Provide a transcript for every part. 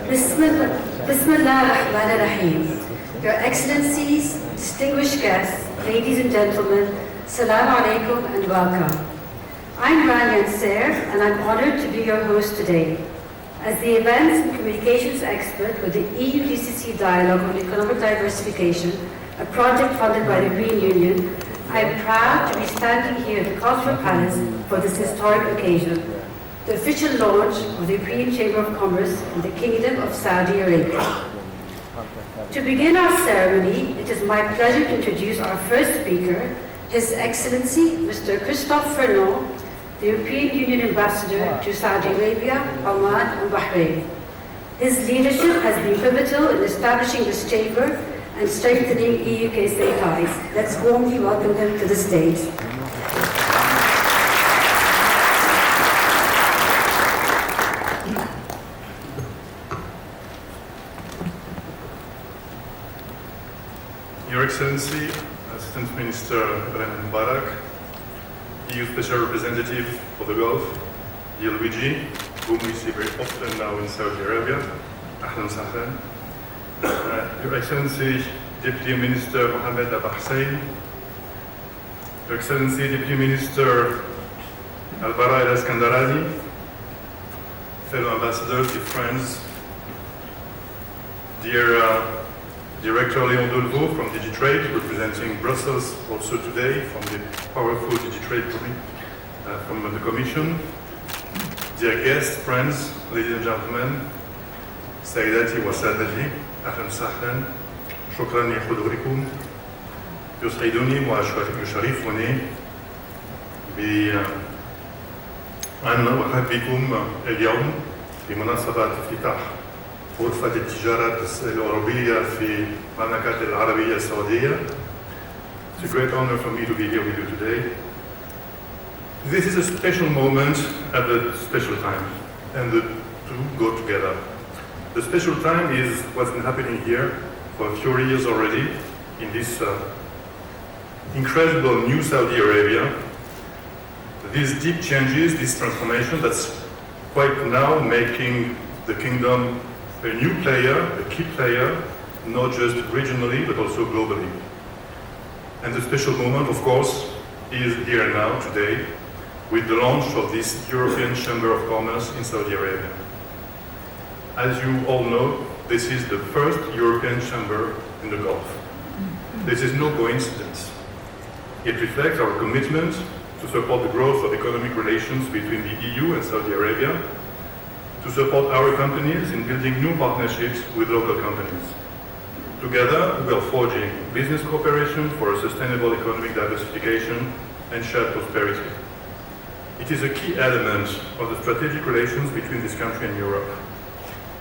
Bismillah ar-Rahman ar-Rahim. Your Excellencies, distinguished guests, ladies and gentlemen, Salaam alaikum and welcome. I'm Rania Anser, and I'm honored to be your host today. As the events and communications expert with the EU-KSA Dialogue on Economic Diversification, a project funded by the European Union, I am proud to be standing here at the Cultural Palace for this historic occasion, the official launch of the European Chamber of Commerce in the Kingdom of Saudi Arabia. To begin our ceremony, it is my pleasure to introduce our first speaker, His Excellency Mr. Christophe Fernand, the European Union Ambassador to Saudi Arabia, Oman and Bahrain. His leadership has been pivotal in establishing this chamber and strengthening EU-KSA ties. Let's warmly welcome him to the stage. Your Excellency, Assistant Minister Ibrahim Mubarak, EU Special Representative for the Gulf, dear Luigi, whom we see very often now in Saudi Arabia, Ahlan Sahlan. Your Excellency, Deputy Minister Mohammed Abba Hussein, Your Excellency, Deputy Minister Al-Bara El-Askandarani, fellow ambassadors, dear friends, dear Director Léon Delvaux from DigiTrade, representing Brussels also today from the powerful DigiTrade from the Commission. Dear guests, friends, ladies and gentlemen, سيداتي وسادتي، أهلا وسهلا، شكرا لحضوركم. يسعدني ويشرفني بأن أرحب بكم اليوم بمناسبة افتتاح غرفة التجارة الأوروبية في المملكة العربية السعودية. It's a great honor for me to be here with you today. This is a special moment at a special time, and the two go together. The special time is what's been happening here for a few years already in this incredible new Saudi Arabia. These deep changes, this transformation that's quite now making the kingdom a new player, a key player, not just regionally, but also globally. And the special moment, of course, is here and now, today, with the launch of this European Chamber of Commerce in Saudi Arabia. As you all know, this is the first European chamber in the Gulf. This is no coincidence. It reflects our commitment to support the growth of economic relations between the EU and Saudi Arabia, to support our companies in building new partnerships with local companies. Together, we are forging business cooperation for a sustainable economic diversification and shared prosperity. It is a key element of the strategic relations between this country and Europe.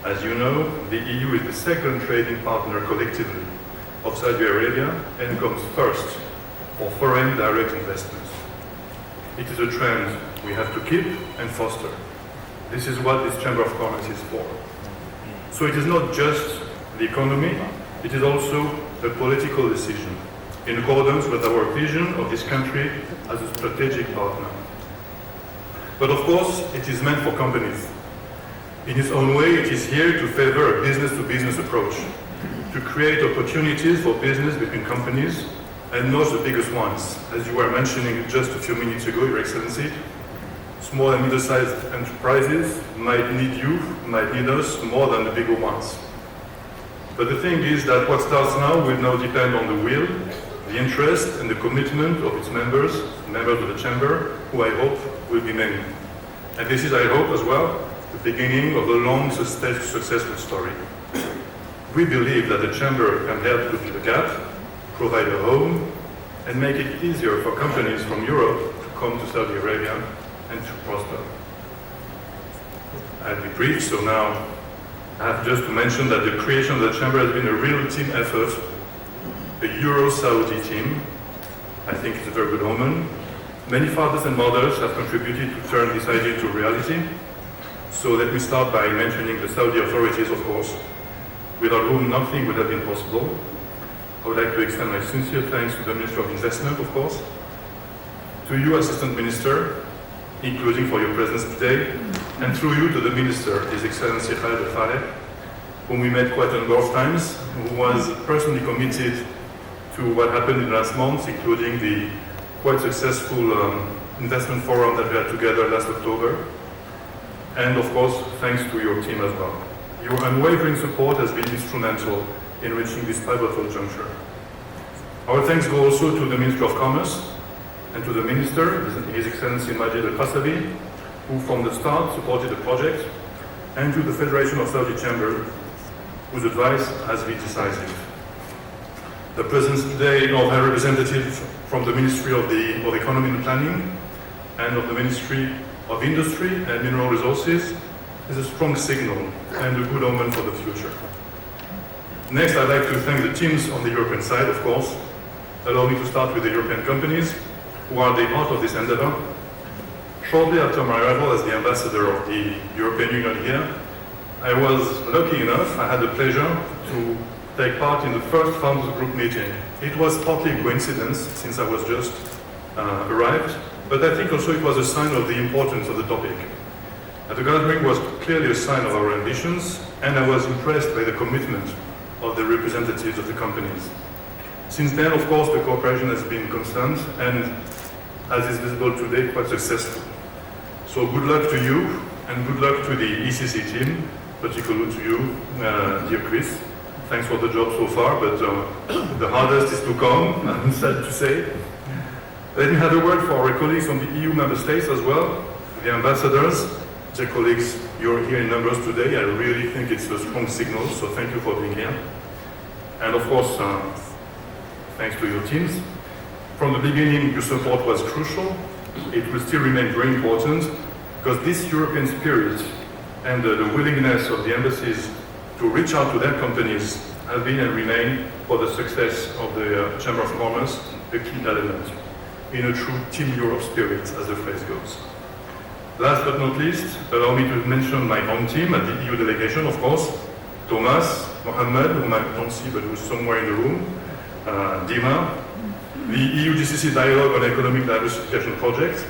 As you know, the EU is the second trading partner collectively of Saudi Arabia and comes first for foreign direct investments. It is a trend we have to keep and foster. This is what this Chamber of Commerce is for. So it is not just the economy, it is also a political decision in accordance with our vision of this country as a strategic partner. But of course, it is meant for companies. In its own way, it is here to favor a business-to-business approach, to create opportunities for business between companies, and not the biggest ones. As you were mentioning just a few minutes ago, Your Excellency, small and middle-sized enterprises might need us more than the bigger ones. But the thing is that what starts now will now depend on the will, the interest, and the commitment of its members of the Chamber, who I hope will be many. And this is, I hope, as well, the beginning of a long, successful story. We believe that the Chamber can help to fill the gap, provide a home, and make it easier for companies from Europe to come to Saudi Arabia and to prosper. I'll be brief, so now I have just to mention that the creation of the Chamber has been a real team effort, a Euro-Saudi team. I think it's a very good omen. Many fathers and mothers have contributed to turn this idea into reality. So let me start by mentioning the Saudi authorities, of course, without whom nothing would have been possible. I would like to extend my sincere thanks to the Minister of Investment, of course, to you, Assistant Minister, including for your presence today, and through you to the Minister, His Excellency Khaled Al-Faleh, whom we met quite a number of times, who was personally committed to what happened in the last months, including the quite successful investment forum that we had together last October. And of course, thanks to your team as well. Your unwavering support has been instrumental in reaching this pivotal juncture. Our thanks go also to the Ministry of Commerce and to the Minister, His Excellency Majid Al-Qasabi, who from the start supported the project, and to the Federation of Saudi Chamber, whose advice has been decisive. The presence today of a representative from the Ministry of Economy and Planning and of the Ministry of Industry and Mineral Resources is a strong signal and a good omen for the future. Next, I'd like to thank the teams on the European side, of course. Allow me to start with the European companies, who are the heart of this endeavor. Shortly after my arrival as the ambassador of the European Union here, I was lucky enough, I had the pleasure to take part in the first Founders Group meeting. It was partly a coincidence, since I was just arrived, but I think also it was a sign of the importance of the topic. The gathering was clearly a sign of our ambitions, and I was impressed by the commitment of the representatives of the companies. Since then, of course, the cooperation has been constant, and as is visible today, quite successful. So good luck to you, and good luck to the ECC team, particularly to you, dear Chris. Thanks for the job so far, but the hardest is to come, I'm sad to say. Let me have a word for our colleagues from the EU member states as well, the ambassadors. Dear colleagues, you're here in numbers today. I really think it's a strong signal, so thank you for being here. And of course, thanks to your teams. From the beginning, your support was crucial. It will still remain very important, because this European spirit and the willingness of the embassies to reach out to their companies have been and remain for the success of the Chamber of Commerce a key element in a true Team Europe spirit, as the phrase goes. Last but not least, allow me to mention my own team at the EU delegation, of course. Thomas, Mohammed, whom I don't see but who's somewhere in the room, Dima, the EU-GCC Dialogue on Economic Diversification Project.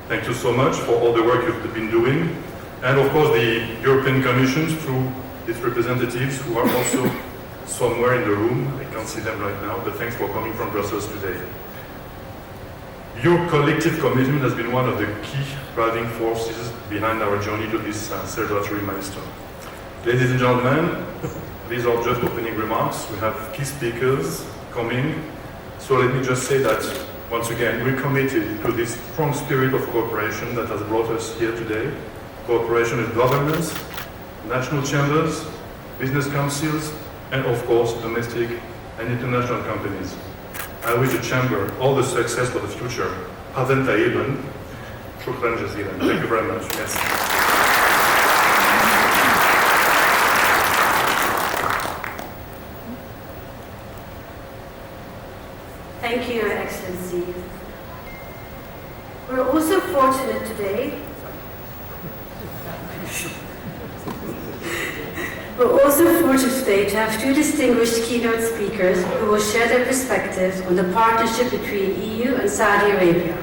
Thank you so much for all the work you've been doing. And of course the European Commission through its representatives who are also somewhere in the room. I can't see them right now, but thanks for coming from Brussels today. Your collective commitment has been one of the key driving forces behind our journey to this celebratory milestone. Ladies and gentlemen, these are just opening remarks. We have key speakers coming. So let me just say that, once again, we're committed to this strong spirit of cooperation that has brought us here today. Cooperation with governments, national chambers, business councils, and of course, domestic and international companies. I wish the Chamber all the success for the future. Hadan Tayyiban. Shukran jazeelan. Thank you very much. Yes. Thank you, Your Excellency. We're also fortunate today to have two distinguished keynote speakers who will share their perspectives on the partnership between EU and Saudi Arabia.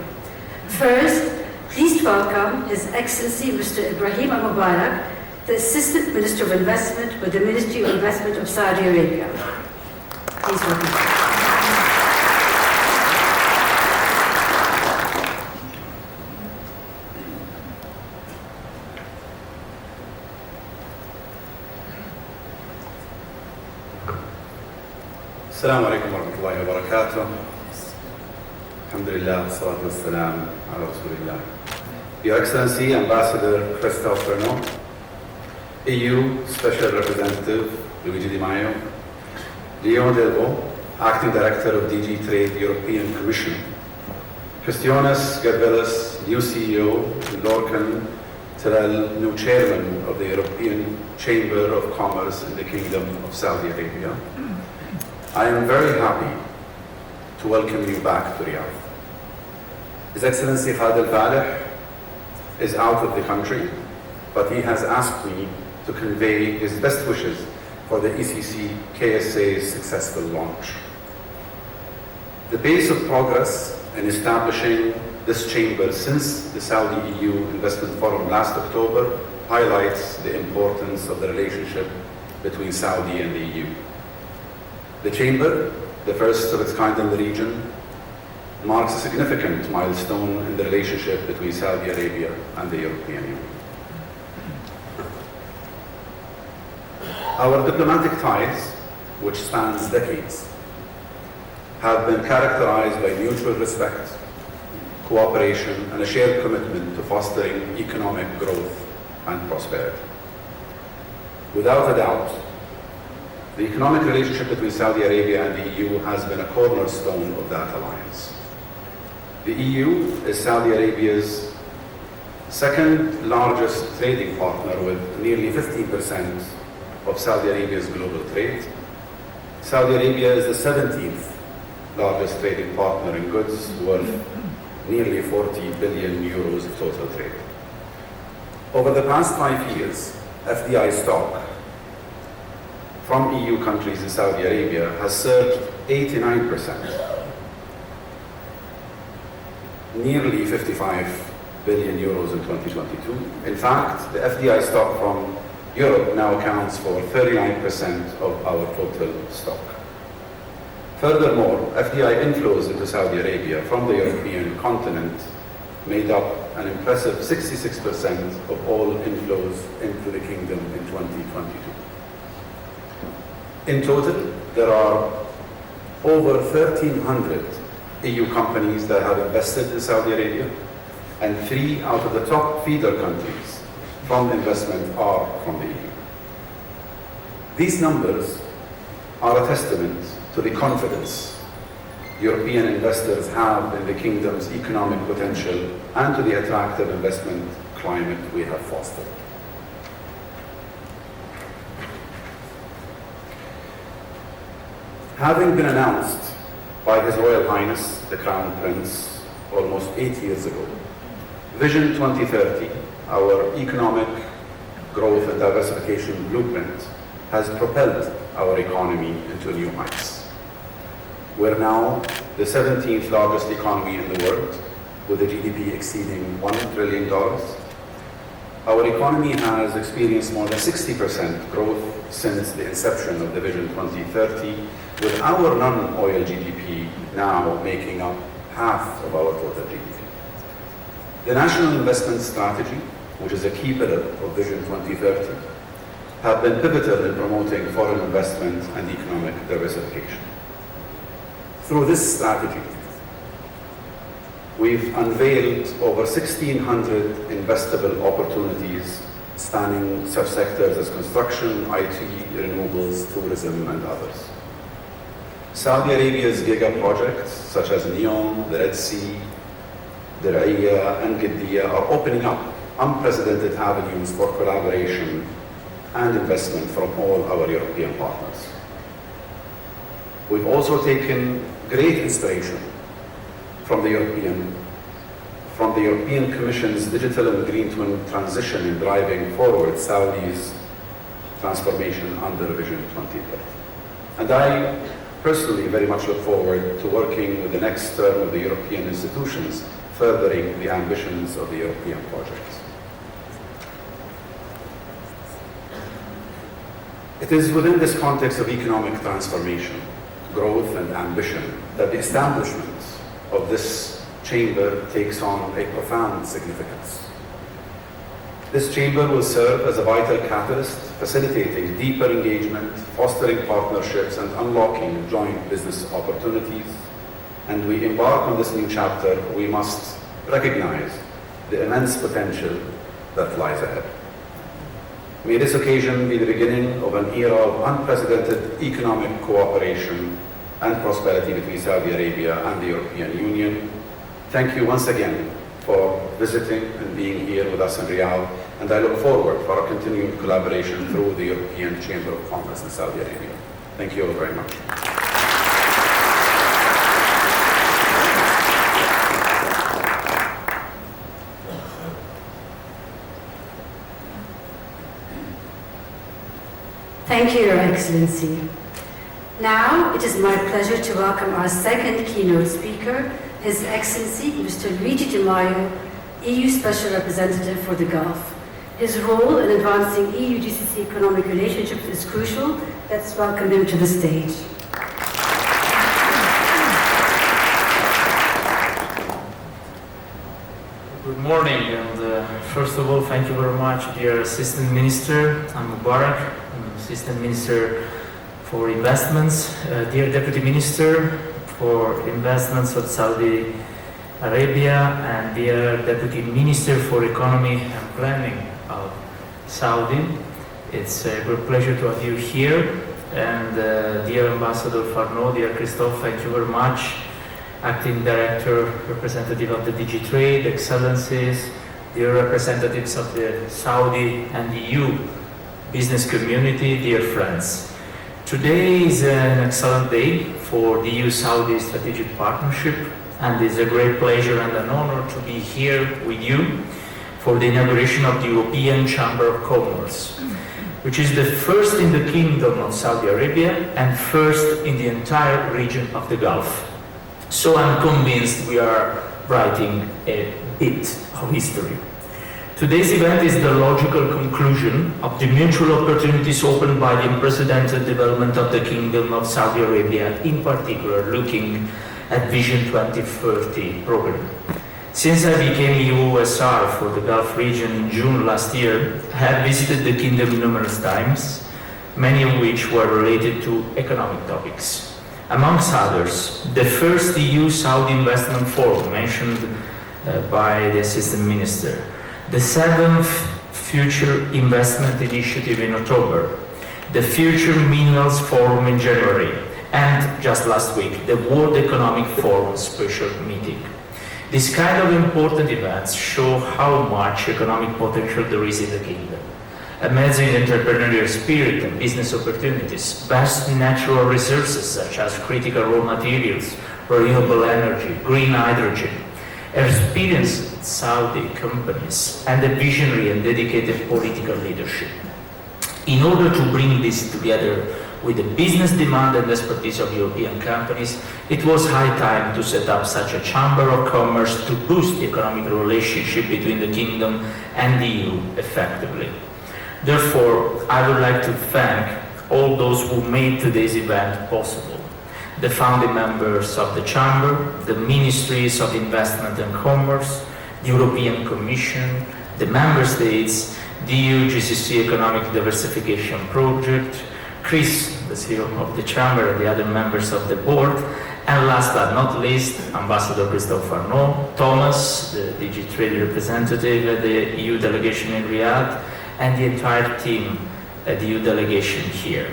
First, please welcome His Excellency Mr. Ibrahim Al-Mubarak, the Assistant Minister of Investment with the Ministry of Investment of Saudi Arabia. Please welcome. السلام عليكم ورحمة الله وبركاته. الحمد لله والصلاة والسلام على رسول الله. Your Excellency Ambassador Christophe Renaud, EU Special Representative Luigi Di Maio, Leon Delvaux, Acting Director of DG Trade, European Commission, Christianis Garvelis, new CEO, and Lorcan Terrell, new Chairman of the European Chamber of Commerce in the Kingdom of Saudi Arabia. I am very happy to welcome you back to Riyadh. His Excellency Khalid Al-Falih is out of the country, but he has asked me to convey his best wishes for the ECCKSA's successful launch. The pace of progress in establishing this chamber since the Saudi-EU Investment Forum last October highlights the importance of the relationship between Saudi and the EU. The Chamber, the first of its kind in the region, marks a significant milestone in the relationship between Saudi Arabia and the European Union. Our diplomatic ties, which spans decades, have been characterized by mutual respect, cooperation, and a shared commitment to fostering economic growth and prosperity. Without a doubt, the economic relationship between Saudi Arabia and the EU has been a cornerstone of that alliance. The EU is Saudi Arabia's second largest trading partner, with nearly 15% of Saudi Arabia's global trade. Saudi Arabia is the 17th largest trading partner in goods, worth nearly 40 billion euros of total trade. Over the past 5 years, FDI stock from EU countries in Saudi Arabia has surged 89%, nearly 55 billion euros in 2022. In fact, the FDI stock from Europe now accounts for 39% of our total stock. Furthermore, FDI inflows into Saudi Arabia from the European continent made up an impressive 66% of all inflows into the kingdom in 2022. In total, there are over 1,300 EU companies that have invested in Saudi Arabia, and 3 out of the top feeder countries from investment are from the EU. These numbers are a testament to the confidence European investors have in the kingdom's economic potential and to the attractive investment climate we have fostered. Having been announced by His Royal Highness, the Crown Prince, almost 8 years ago, Vision 2030, our economic growth and diversification blueprint, has propelled our economy into new heights. We're now the 17th largest economy in the world, with a GDP exceeding $1 trillion. Our economy has experienced more than 60% growth since the inception of the Vision 2030, with our non-oil GDP now making up half of our total GDP. The National Investment Strategy, which is a key pillar of Vision 2030, have been pivotal in promoting foreign investment and economic diversification. Through this strategy, we've unveiled over 1,600 investable opportunities spanning such sectors as construction, IT, renewables, tourism, and others. Saudi Arabia's giga projects, such as NEOM, the Red Sea, Diriyah, and Qiddiya, are opening up unprecedented avenues for collaboration and investment from all our European partners. We've also taken great inspiration from the European Commission's digital and green twin transition in driving forward Saudi's transformation under Vision 2030. And I personally very much look forward to working with the next term of the European institutions, furthering the ambitions of the European projects. It is within this context of economic transformation, growth, and ambition that the establishment of this chamber takes on a profound significance. This chamber will serve as a vital catalyst, facilitating deeper engagement, fostering partnerships, and unlocking joint business opportunities. And we embark on this new chapter, we must recognize the immense potential that lies ahead. May this occasion be the beginning of an era of unprecedented economic cooperation and prosperity between Saudi Arabia and the European Union. Thank you once again for visiting and being here with us in Riyadh, and I look forward for our continued collaboration through the European Chamber of Commerce in Saudi Arabia. Thank you all very much. Thank you, Your Excellency. Now, it is my pleasure to welcome our second keynote speaker, His Excellency Mr. Luigi Di Maio, EU Special Representative for the Gulf. His role in advancing EU-GCC economic relationships is crucial. Let's welcome him to the stage. Good morning, and first of all, thank you very much, dear Assistant Minister. I'm Mubarak, I'm Assistant Minister for Investments, dear Deputy Minister for Investments of Saudi Arabia, and dear Deputy Minister for Economy and Planning of Saudi. It's a great pleasure to have you here, and dear Ambassador Farno, dear Christophe, thank you very much. Acting Director, representative of the DG Trade, Excellencies, dear representatives of the Saudi and EU business community, dear friends. Today is an excellent day for the EU-Saudi strategic partnership, and it's a great pleasure and an honor to be here with you for the inauguration of the European Chamber of Commerce, which is the first in the Kingdom of Saudi Arabia and first in the entire region of the Gulf. So I'm convinced we are writing a bit of history. Today's event is the logical conclusion of the mutual opportunities opened by the unprecedented development of the Kingdom of Saudi Arabia, in particular looking at Vision 2030 program. Since I became EU-KSA for the Gulf region in June last year, I have visited the Kingdom numerous times, many of which were related to economic topics. Amongst others, the first EU-Saudi Investment Forum mentioned by the Assistant Minister, the 7th Future Investment Initiative in October, the Future Minerals Forum in January, and just last week, the World Economic Forum special meeting. These kind of important events show how much economic potential there is in the Kingdom. Amazing entrepreneurial spirit and business opportunities, vast natural resources such as critical raw materials, renewable energy, green hydrogen, experienced Saudi companies, and a visionary and dedicated political leadership. In order to bring this together with the business demand and expertise of European companies, it was high time to set up such a Chamber of Commerce to boost the economic relationship between the Kingdom and the EU effectively. Therefore, I would like to thank all those who made today's event possible. The founding members of the Chamber, the Ministries of Investment and Commerce, the European Commission, the Member States, the EU-GCC Economic Diversification Project, Chris, the CEO of the Chamber, and the other members of the board, and last but not least, Ambassador Christophe Farno, Thomas, the DG Trade representative at the EU delegation in Riyadh, and the entire team at the EU delegation here.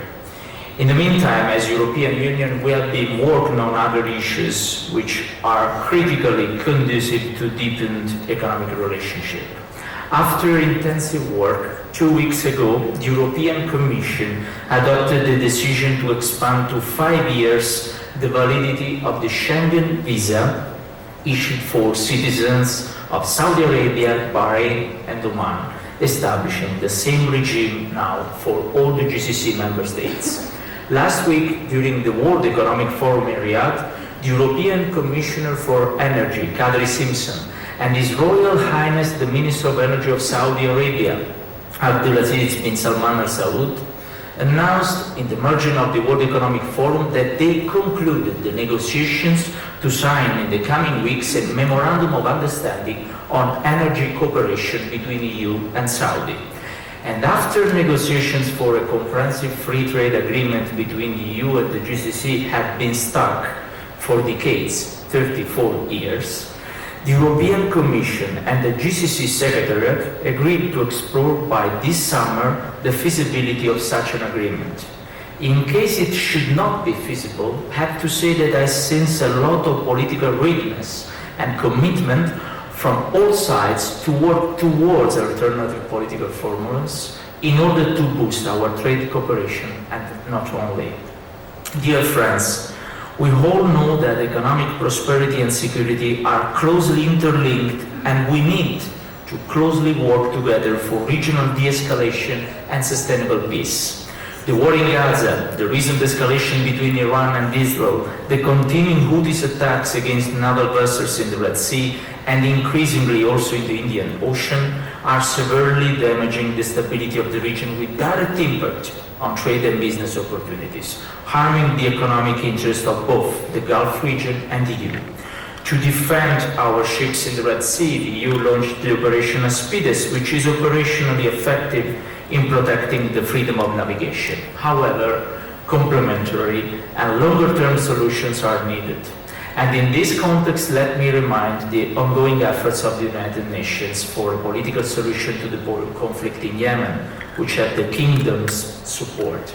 In the meantime, as European Union, we have been working on other issues which are critically conducive to deepened economic relationship. After intensive work, 2 weeks ago, the European Commission adopted the decision to expand to 5 years the validity of the Schengen visa issued for citizens of Saudi Arabia, Bahrain, and Oman, establishing the same regime now for all the GCC member states. Last week, during the World Economic Forum in Riyadh, the European Commissioner for Energy, Kadri Simpson, and His Royal Highness the Minister of Energy of Saudi Arabia, Abdulaziz bin Salman Al Saud, announced in the margin of the World Economic Forum that they concluded the negotiations to sign in the coming weeks a memorandum of understanding on energy cooperation between EU and Saudi. And after negotiations for a comprehensive free trade agreement between the EU and the GCC had been stuck for decades, 34 years, the European Commission and the GCC Secretariat agreed to explore by this summer the feasibility of such an agreement. In case it should not be feasible, I have to say that I sense a lot of political readiness and commitment from all sides to work towards alternative political formulas in order to boost our trade cooperation, and not only. Dear friends, we all know that economic prosperity and security are closely interlinked, and we need to closely work together for regional de-escalation and sustainable peace. The war in Gaza, the recent escalation between Iran and Israel, the continuing Houthis attacks against naval vessels in the Red Sea, and increasingly also in the Indian Ocean, are severely damaging the stability of the region with direct impact on trade and business opportunities, harming the economic interests of both the Gulf region and the EU. To defend our ships in the Red Sea, the EU launched the Operation Aspides, which is operationally effective in protecting the freedom of navigation. However, complementary and longer-term solutions are needed. And in this context, let me remind the ongoing efforts of the United Nations for a political solution to the conflict in Yemen, which had the Kingdom's support.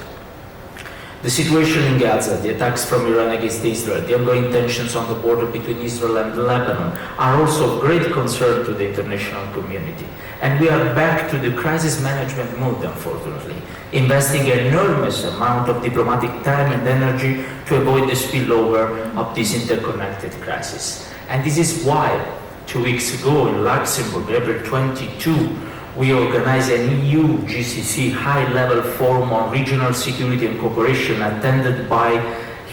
The situation in Gaza, the attacks from Iran against Israel, the ongoing tensions on the border between Israel and Lebanon are also of great concern to the international community. And we are back to the crisis management mode, unfortunately, investing an enormous amount of diplomatic time and energy to avoid the spillover of this interconnected crisis. And this is why 2 weeks ago in Luxembourg, April 22, we organized an EU-GCC high-level forum on regional security and cooperation attended by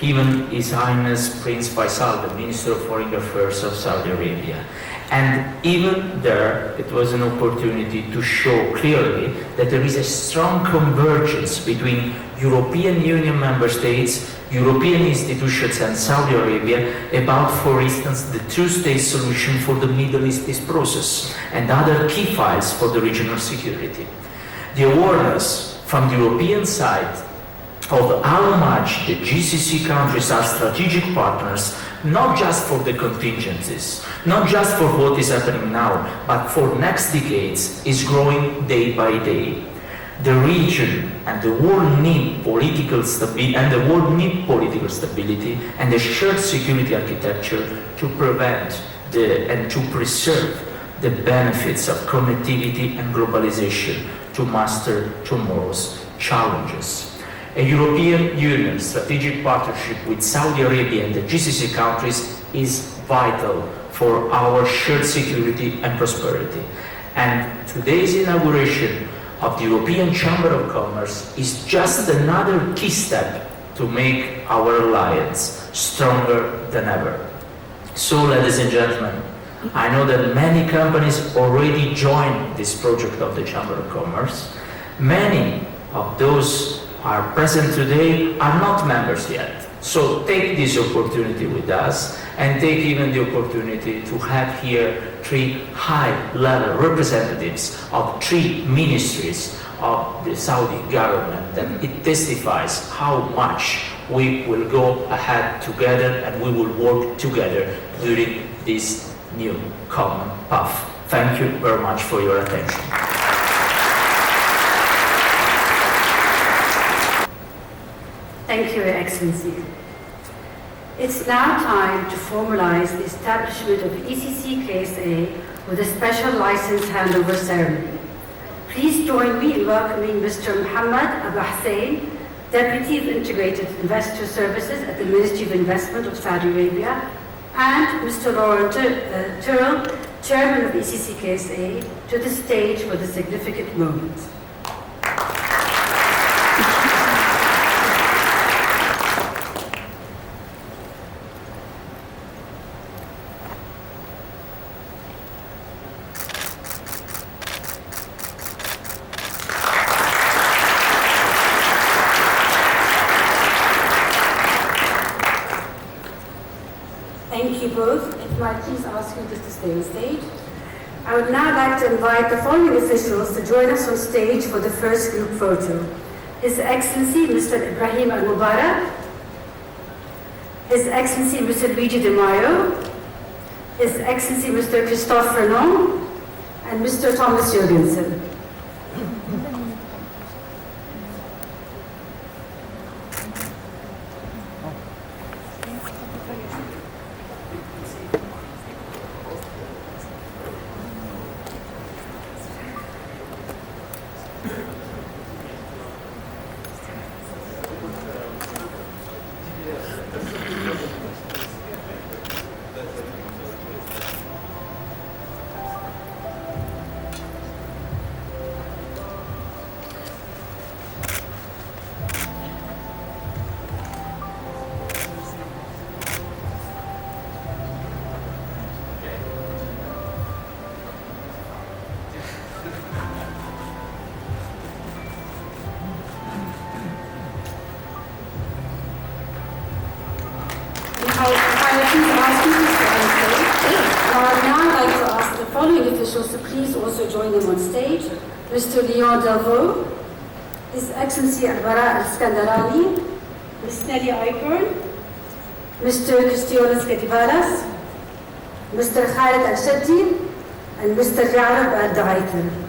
even His Highness Prince Faisal, the Minister of Foreign Affairs of Saudi Arabia. And even there, it was an opportunity to show clearly that there is a strong convergence between European Union member states, European institutions and Saudi Arabia about, for instance, the two-state solution for the Middle East peace process and other key files for the regional security. The awareness from the European side of how much the GCC countries are strategic partners, not just for the contingencies, not just for what is happening now, but for next decades, is growing day by day. The region and the world need political stability, and and a shared security architecture to prevent and to preserve the benefits of connectivity and globalization to master tomorrow's challenges. A European Union strategic partnership with Saudi Arabia and the GCC countries is vital for our shared security and prosperity. And today's inauguration of the European Chamber of Commerce is just another key step to make our alliance stronger than ever. So, ladies and gentlemen, I know that many companies already joined this project of the Chamber of Commerce. Many of those are present today are not members yet. So take this opportunity with us and take even the opportunity to have here 3 high-level representatives of 3 ministries of the Saudi government. And it testifies how much we will go ahead together and we will work together during this new common path. Thank you very much for your attention. Thank you, Your Excellency. It's now time to formalize the establishment of ECCKSA with a special license handover ceremony. Please join me in welcoming Mr. Mohammed Abu Hussein, Deputy of Integrated Investor Services at the Ministry of Investment of Saudi Arabia, and Mr. Laurent Turrell, Chairman of ECCKSA, to the stage for the significant moment. Thank you both. If I please ask you just to stay on stage. I would now like to invite the following officials to join us on stage for the first group photo. His Excellency Mr. Ibrahim Al-Mubarak, His Excellency Mr. Luigi Di Maio, His Excellency Mr. Christophe Renon, and Mr. Thomas Jurgensen. Now I'd like to ask the following officials to please also join them on stage. Mr. Leon Delvaux, His Excellency Al-Bara Al-Skandarani, Ms. Nelly Ayburn, Mr. Christionis Kadibalas, Mr. Khalid Al-Shaddi, and Mr. Yarab Al-Daitan.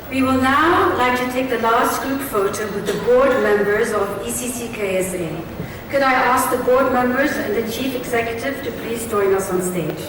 We will now like to take the last group photo with the board members of ECCKSA. Could I ask the board members and the chief executive to please join us on stage?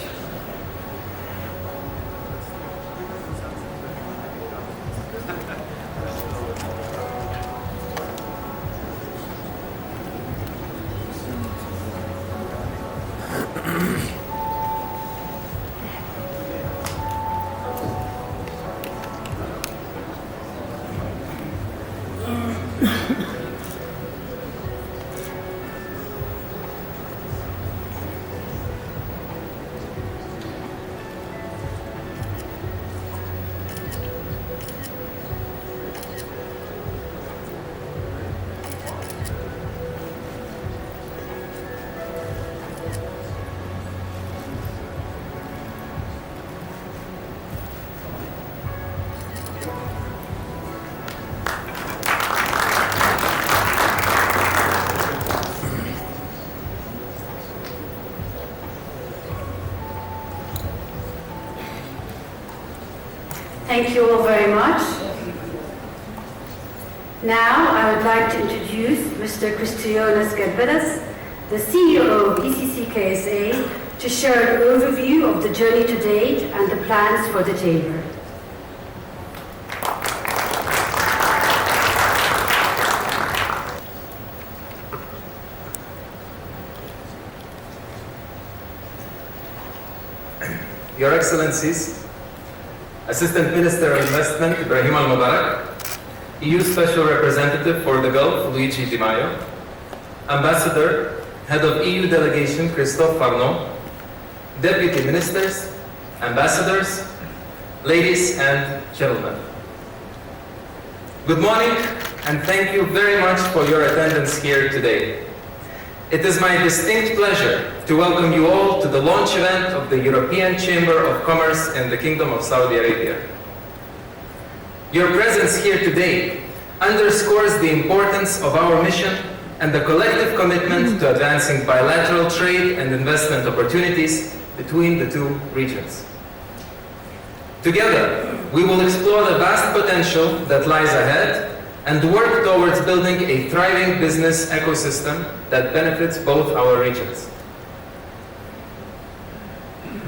Thank you all very much. Now I would like to introduce Mr. Christionis Kadibalas, the CEO of ECCKSA, to share an overview of the journey to date and the plans for the Chamber. Your Excellencies, Assistant Minister of Investment Ibrahim Al-Mubarak, EU Special Representative for the Gulf Luigi Di Maio, Ambassador, Head of EU Delegation Christophe Farnon, Deputy Ministers, Ambassadors, ladies and gentlemen. Good morning and thank you very much for your attendance here today. It is my distinct pleasure to welcome you all to the launch event of the European Chamber of Commerce in the Kingdom of Saudi Arabia. Your presence here today underscores the importance of our mission and the collective commitment to advancing bilateral trade and investment opportunities between the two regions. Together, we will explore the vast potential that lies ahead and work towards building a thriving business ecosystem that benefits both our regions.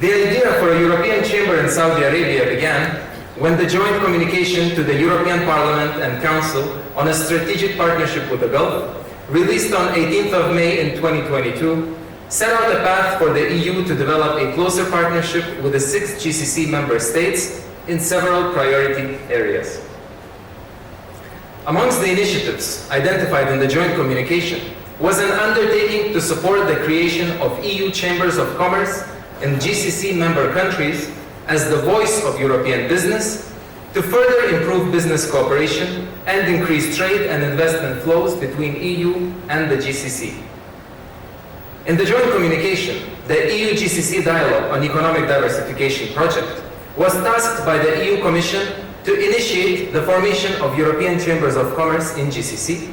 The idea for a European Chamber in Saudi Arabia began when the joint communication to the European Parliament and Council on a strategic partnership with the Gulf, released on 18th of May in 2022, set out a path for the EU to develop a closer partnership with the 6 GCC member states in several priority areas. Amongst the initiatives identified in the joint communication was an undertaking to support the creation of EU chambers of commerce in GCC member countries as the voice of European business, to further improve business cooperation and increase trade and investment flows between EU and the GCC. In the joint communication, the EU-GCC Dialogue on Economic Diversification project was tasked by the EU Commission to initiate the formation of European Chambers of Commerce in GCC,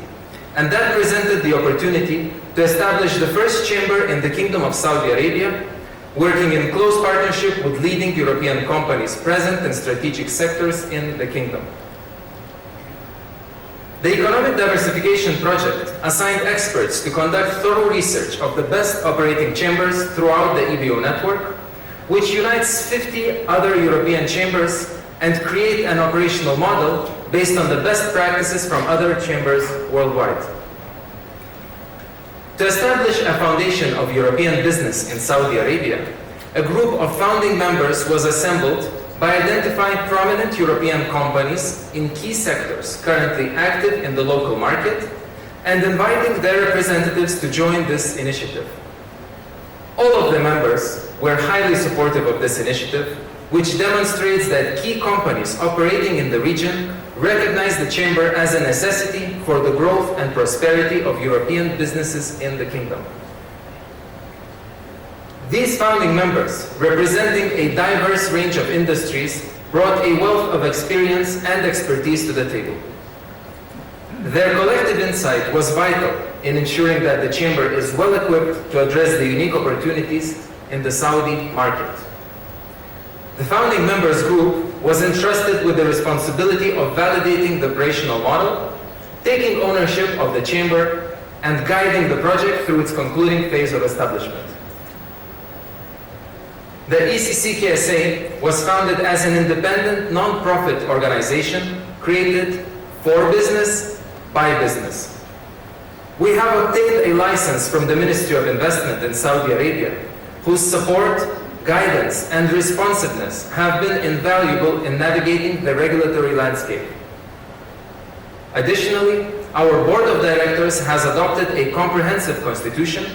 and that presented the opportunity to establish the first chamber in the Kingdom of Saudi Arabia, working in close partnership with leading European companies present in strategic sectors in the Kingdom. The Economic Diversification Project assigned experts to conduct thorough research of the best operating chambers throughout the EBO network, which unites 50 other European chambers, and create an operational model based on the best practices from other chambers worldwide. To establish a foundation of European business in Saudi Arabia, a group of founding members was assembled by identifying prominent European companies in key sectors currently active in the local market and inviting their representatives to join this initiative. All of the members were highly supportive of this initiative, which demonstrates that key companies operating in the region recognize the Chamber as a necessity for the growth and prosperity of European businesses in the Kingdom. These founding members, representing a diverse range of industries, brought a wealth of experience and expertise to the table. Their collective insight was vital in ensuring that the Chamber is well equipped to address the unique opportunities in the Saudi market. The founding members group was entrusted with the responsibility of validating the operational model, taking ownership of the Chamber, and guiding the project through its concluding phase of establishment. The ECCKSA was founded as an independent non-profit organization created for business by business. We have obtained a license from the Ministry of Investment in Saudi Arabia, whose support, guidance, and responsiveness have been invaluable in navigating the regulatory landscape. Additionally, our Board of Directors has adopted a comprehensive constitution,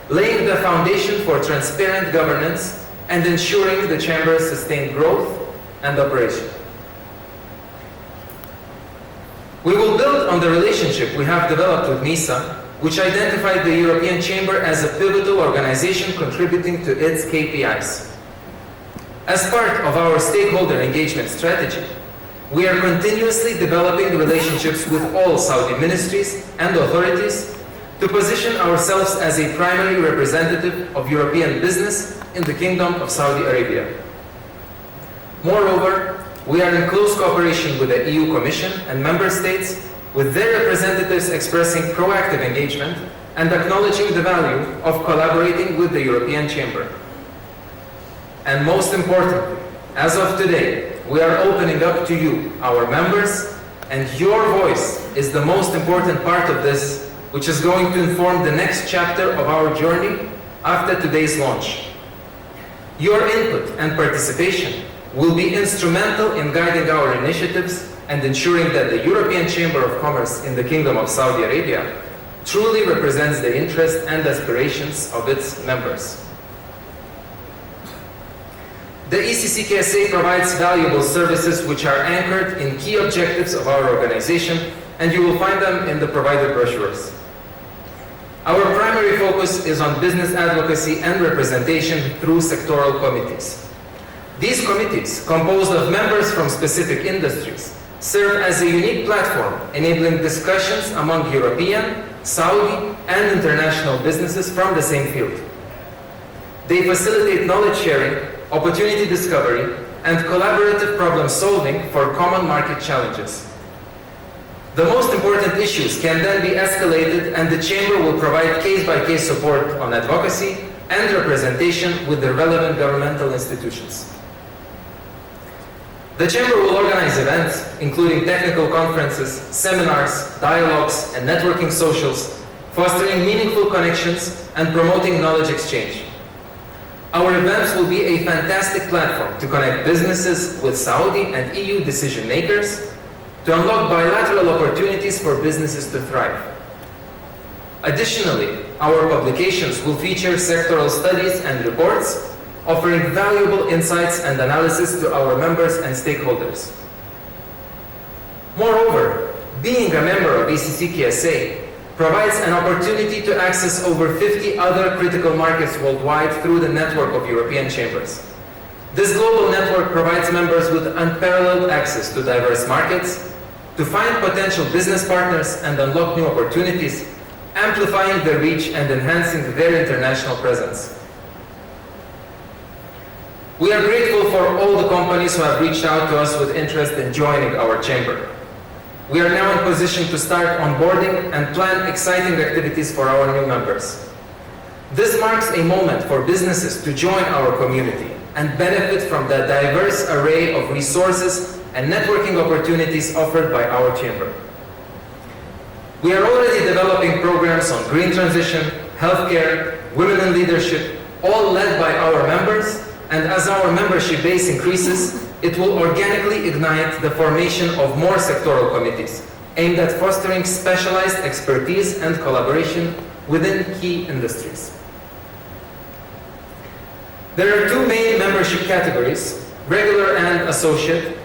laying the foundation for transparent governance and ensuring the Chamber's sustained growth and operation. We will build on the relationship we have developed with MISA, which identified the European Chamber as a pivotal organization contributing to its KPIs. As part of our stakeholder engagement strategy, we are continuously developing relationships with all Saudi ministries and authorities to position ourselves as a primary representative of European business in the Kingdom of Saudi Arabia. Moreover, we are in close cooperation with the EU Commission and Member States, with their representatives expressing proactive engagement and acknowledging the value of collaborating with the European Chamber. And most importantly, as of today, we are opening up to you, our members, and your voice is the most important part of this, which is going to inform the next chapter of our journey after today's launch. Your input and participation will be instrumental in guiding our initiatives and ensuring that the European Chamber of Commerce in the Kingdom of Saudi Arabia truly represents the interests and aspirations of its members. The ECCKSA provides valuable services which are anchored in key objectives of our organization, and you will find them in the provided brochures. Our primary focus is on business advocacy and representation through sectoral committees. These committees, composed of members from specific industries, serve as a unique platform enabling discussions among European, Saudi, and international businesses from the same field. They facilitate knowledge sharing, opportunity discovery, and collaborative problem solving for common market challenges. The most important issues can then be escalated, and the Chamber will provide case-by-case support on advocacy and representation with the relevant governmental institutions. The Chamber will organize events, including technical conferences, seminars, dialogues, and networking socials, fostering meaningful connections and promoting knowledge exchange. Our events will be a fantastic platform to connect businesses with Saudi and EU decision makers, to unlock bilateral opportunities for businesses to thrive. Additionally, our publications will feature sectoral studies and reports, offering valuable insights and analysis to our members and stakeholders. Moreover, being a member of ECCKSA provides an opportunity to access over 50 other critical markets worldwide through the network of European chambers. This global network provides members with unparalleled access to diverse markets, to find potential business partners and unlock new opportunities, amplifying their reach and enhancing their international presence. We are grateful for all the companies who have reached out to us with interest in joining our chamber. we are now in position to start onboarding and plan exciting activities for our new members. This marks a moment for businesses to join our community and benefit from the diverse array of resources and networking opportunities offered by our chamber. We are already developing programs on green transition, healthcare, women in leadership, all led by our members, and as our membership base increases, it will organically ignite the formation of more sectoral committees aimed at fostering specialized expertise and collaboration within key industries. There are two main membership categories, regular and associate.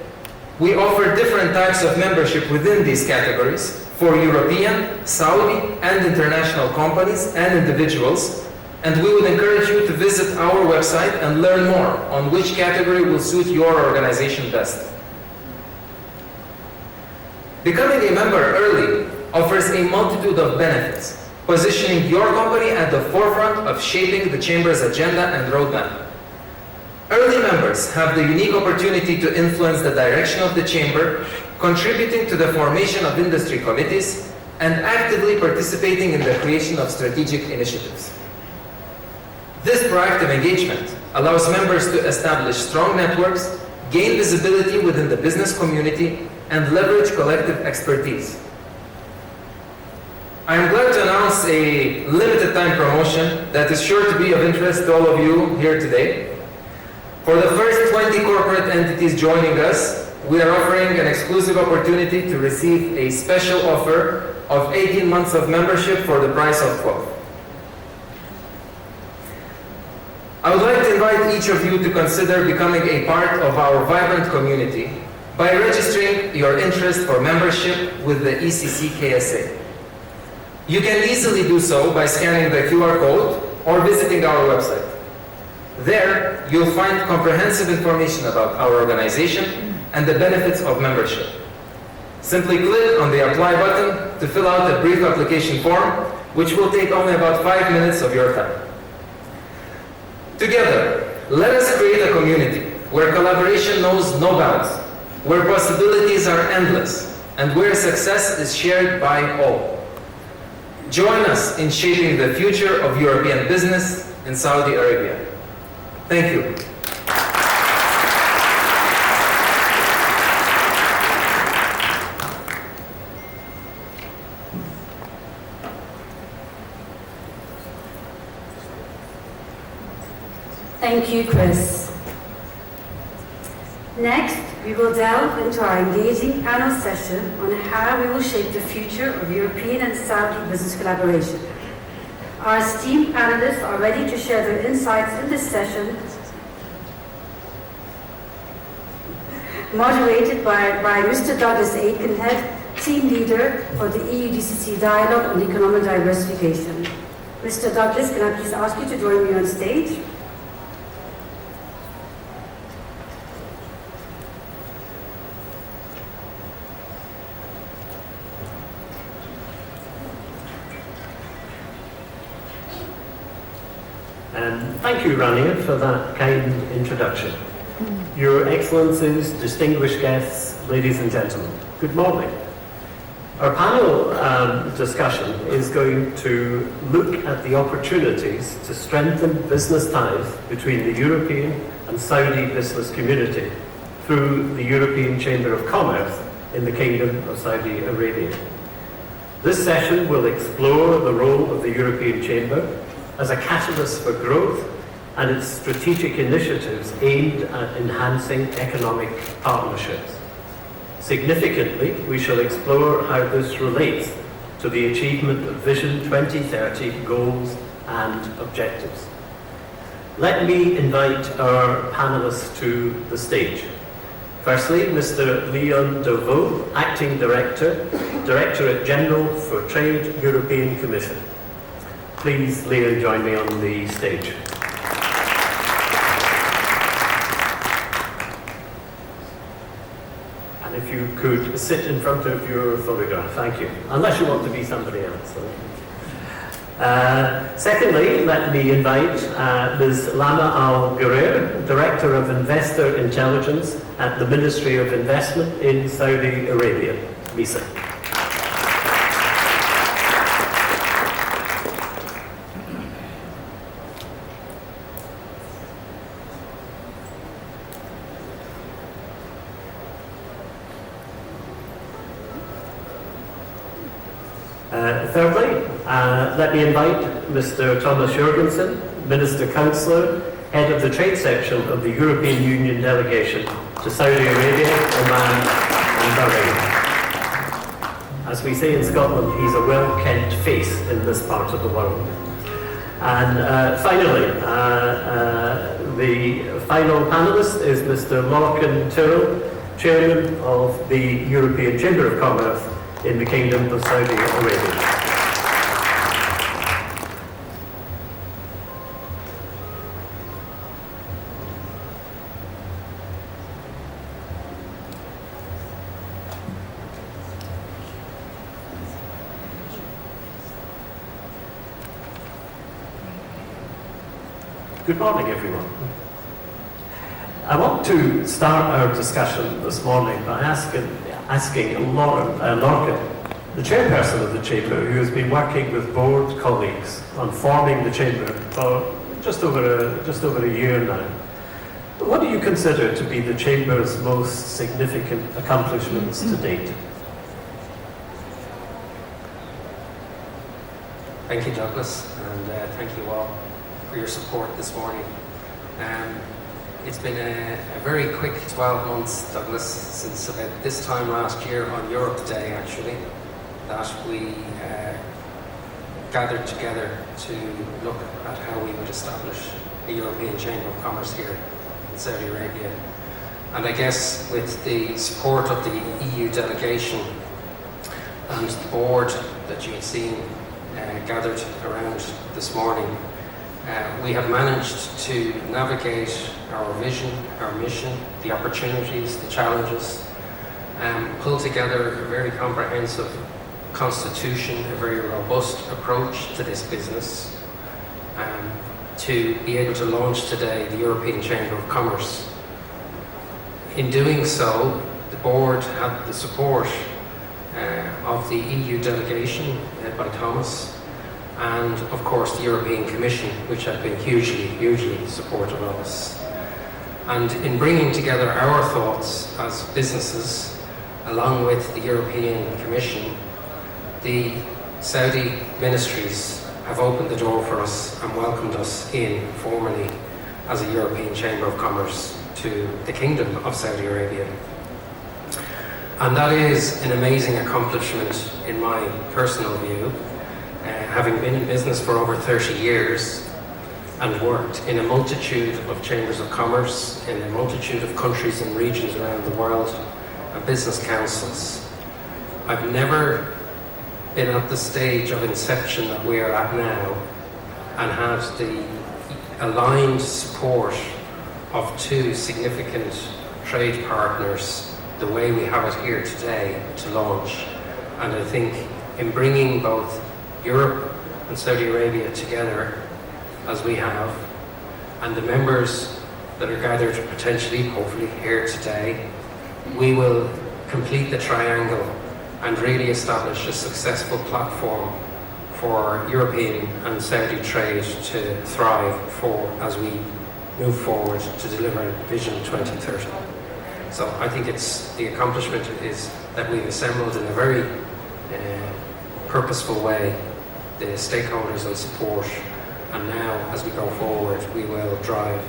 We offer different types of membership within these categories for European, Saudi, and international companies and individuals, and we would encourage you to visit our website and learn more on which category will suit your organization best. Becoming a member early offers a multitude of benefits, positioning your company at the forefront of shaping the Chamber's agenda and roadmap. Early members have the unique opportunity to influence the direction of the Chamber, contributing to the formation of industry committees and actively participating in the creation of strategic initiatives. This proactive engagement allows members to establish strong networks, gain visibility within the business community, and leverage collective expertise. I am glad to announce a limited time promotion that is sure to be of interest to all of you here today. For the first 20 corporate entities joining us, we are offering an exclusive opportunity to receive a special offer of 18 months of membership for the price of 12. I would like to invite each of you to consider becoming a part of our vibrant community by registering your interest for membership with the ECCKSA. You can easily do so by scanning the QR code or visiting our website. There, you'll find comprehensive information about our organization and the benefits of membership. Simply click on the Apply button to fill out a brief application form, which will take only about 5 minutes of your time. Together, let us create a community where collaboration knows no bounds, where possibilities are endless, and where success is shared by all. Join us in shaping the future of European business in Saudi Arabia. Thank you. Thank you, Chris. Next, we will delve into our engaging panel session on how we will shape the future of European and Saudi business collaboration. Our esteemed panelists are ready to share their insights in this session, moderated by Mr. Douglas Aikenhead, Team Leader for the EU-GCC Dialogue on Economic Diversification. Mr. Douglas, can I please ask you to join me on stage? Thank you, Rania, for that kind introduction. Your Excellencies, distinguished guests, ladies and gentlemen, good morning. Our panel discussion is going to look at the opportunities to strengthen business ties between the European and Saudi business community through the European Chamber of Commerce in the Kingdom of Saudi Arabia. This session will explore the role of the European Chamber as a catalyst for growth and its strategic initiatives aimed at enhancing economic partnerships. Significantly, we shall explore how this relates to the achievement of Vision 2030 goals and objectives. Let me invite our panelists to the stage. Firstly, Mr. Leon Deveau, Acting Director, Directorate General for Trade, European Commission. Please, Leon, join me on the stage. And if you could sit in front of your photograph, thank you. Unless you want to be somebody else. Secondly, let me invite Ms. Lama Al-Gurer, Director of Investor Intelligence at the Ministry of Investment in Saudi Arabia. Misa. Thirdly, let me invite Mr. Thomas Jurgensen, Minister Councillor, Head of the Trade Section of the European Union Delegation to Saudi Arabia, Oman and Bahrain. As we say in Scotland, he's a well-kent face in this part of the world. And finally, the final panellist is Mr. Lorcan Tyrrell, Chairman of the European Chamber of Commerce in the Kingdom of Saudi Arabia. Good morning, everyone. I want to start our discussion this morning by asking Lorcan, the chairperson of the Chamber, who has been working with board colleagues on forming the Chamber for just over a year now. What do you consider to be the Chamber's most significant accomplishments to date? Thank you, Douglas, and thank you all for your support this morning. It's been a very quick 12 months, Douglas, since about this time last year on Europe Day, actually, that we gathered together to look at how we would establish a European Chamber of Commerce here in Saudi Arabia. And I guess with the support of the EU delegation and the board that you've seen gathered around this morning, we have managed to navigate our vision, our mission, the opportunities, the challenges, pull together a very comprehensive constitution, a very robust approach to this business, to be able to launch today the European Chamber of Commerce. In doing so, the board had the support of the EU delegation led by Thomas, and of course the European Commission, which have been hugely supportive of us. And in bringing together our thoughts as businesses, along with the European Commission, the Saudi ministries have opened the door for us and welcomed us in formally as a European Chamber of Commerce to the Kingdom of Saudi Arabia. And that is an amazing accomplishment in my personal view. Having been in business for over 30 years and worked in a multitude of chambers of commerce in a multitude of countries and regions around the world and business councils, I've never been at the stage of inception that we are at now and had the aligned support of two significant trade partners the way we have it here today to launch. And I think in bringing both Europe and Saudi Arabia together as we have, and the members that are gathered potentially, hopefully here today, we will complete the triangle and really establish a successful platform for European and Saudi trade to thrive for as we move forward to deliver Vision 2030. So I think the accomplishment is that we've assembled in a very purposeful way the stakeholders and support, and now as we go forward we will drive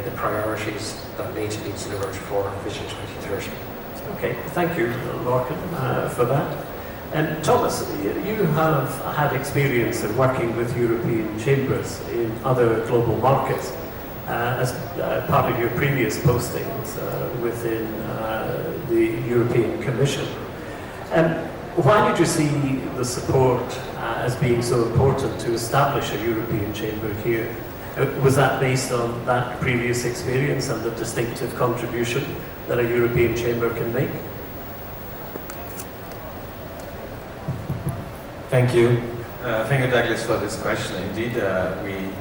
the priorities that need to be delivered for Vision 2030. Okay, thank you, Lorcan, for that. And Thomas, you have had experience in working with European chambers in other global markets as part of your previous postings within the European Commission. Why did you see the support as being so important to establish a European Chamber here? Was that based on that previous experience and the distinctive contribution that a European Chamber can make? Thank you. Thank you, Douglas, for this question. Indeed, we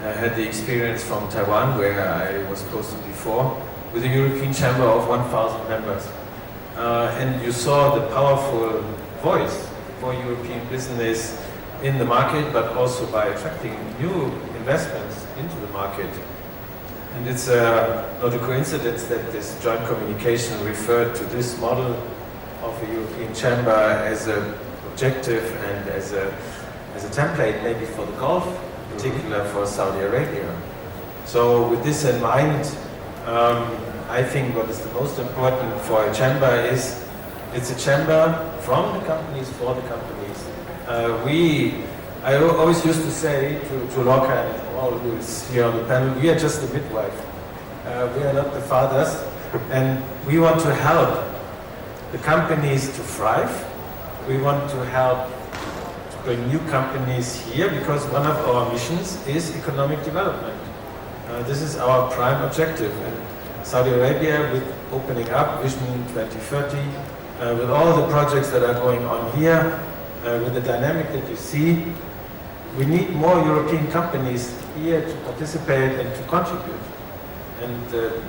had the experience from Taiwan, where I was close to before, with a European Chamber of 1,000 members. and you saw the powerful voice for European business in the market, but also by attracting new investments into the market. And it's not a coincidence that this joint communication referred to this model of a European chamber as an objective and as a template maybe for the Gulf, in particular for Saudi Arabia. So with this in mind, I think what is the most important for a chamber is it's a chamber from the companies for the companies. I always used to say to Lorca and all who is here on the panel, we are just the midwife. We are not the fathers, and we want to help the companies to thrive. We want to help to bring new companies here because one of our missions is economic development. This is our prime objective. And Saudi Arabia, with opening up Vision 2030, with all the projects that are going on here, with the dynamic that you see, we need more European companies here to participate and to contribute. And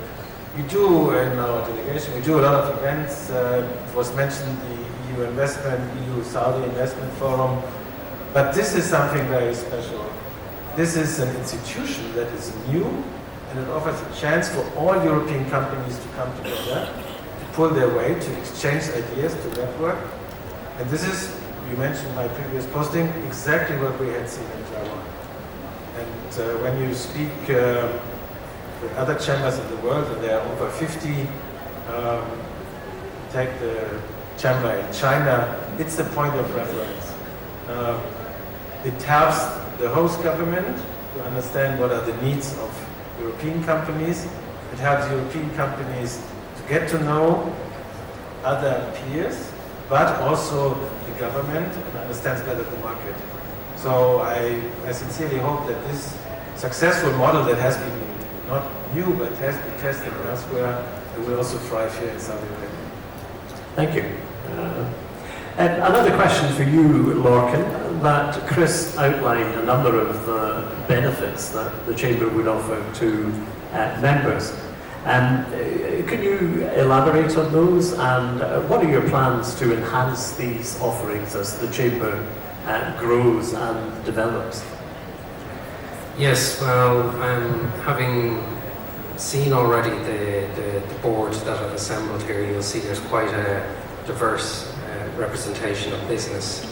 we do, in our delegation, we do a lot of events. It was mentioned the EU Investment, EU-Saudi Investment Forum. But this is something very special. This is an institution that is new, and it offers a chance for all European companies to come together, to pull their weight, to exchange ideas, to network. And this is, you mentioned my previous posting, exactly what we had seen in Taiwan. And when you speak with other chambers in the world, and there are over 50, take the chamber in China, it's a point of reference. It helps the host government to understand what are the needs of European companies. It helps European companies to get to know other peers, but also the government, and understands better the market. So I sincerely hope that this successful model that has been not new, but has been tested elsewhere, will also thrive here in Saudi Arabia. Thank you. And another question for you, Lorcan, that Chris outlined a number of benefits that the Chamber would offer to members. Can you elaborate on those, and what are your plans to enhance these offerings as the Chamber grows and develops? Yes, well, having seen already the board that I've assembled here, you'll see there's quite a diverse representation of business.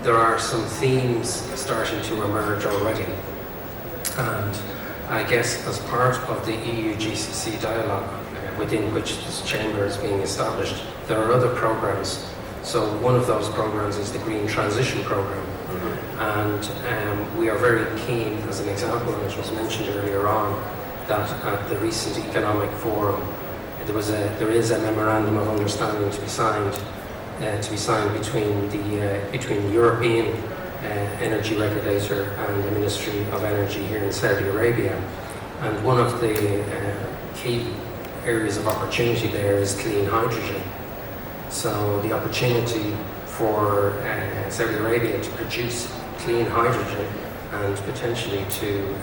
There are some themes starting to emerge already, and I guess as part of the EU-GCC dialogue within which this chamber is being established, there are other programs. So one of those programs is the Green Transition Program. And we are very keen, as an example, and it was mentioned earlier on, that at the recent economic forum, there is a memorandum of understanding to be signed between the European energy regulator and the Ministry of Energy here in Saudi Arabia. And one of the key areas of opportunity there is clean hydrogen. So the opportunity for Saudi Arabia to produce clean hydrogen and potentially to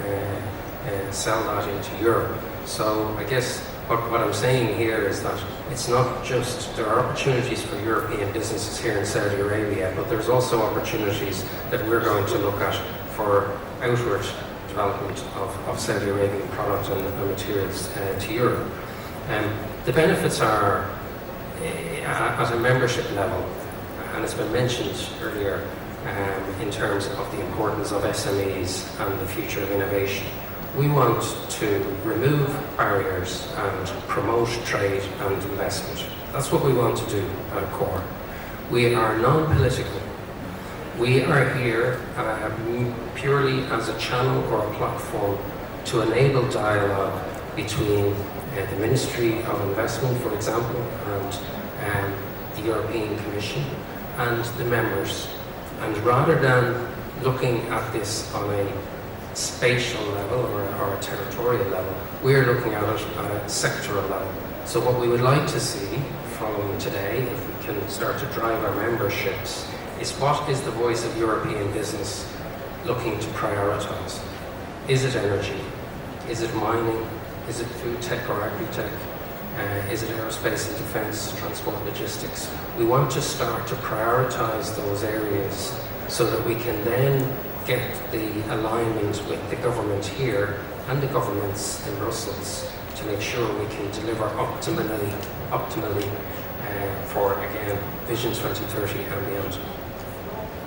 sell that into Europe. So I guess what I'm saying here is that it's not just, there are opportunities for European businesses here in Saudi Arabia, but there's also opportunities that we're going to look at for outward development of Saudi Arabian product and materials to Europe. The benefits are at a membership level, and it's been mentioned earlier in terms of the importance of SMEs and the future of innovation. We want to remove barriers and promote trade and investment. That's what we want to do at a core. We are non-political. We are here purely as a channel or a platform to enable dialogue between the Ministry of Investment, for example, and the European Commission and the members. And rather than looking at this on a spatial level or a territorial level, we're looking at it at a sectoral level. So what we would like to see from today, if we can start to drive our memberships, is what is the voice of European business looking to prioritise? Is it energy? Is it mining? Is it food tech or agri-tech? Is it aerospace and defence, transport, logistics? We want to start to prioritise those areas so that we can then get the alignment with the government here and the governments in Brussels to make sure we can deliver optimally for, again, Vision 2030 and beyond.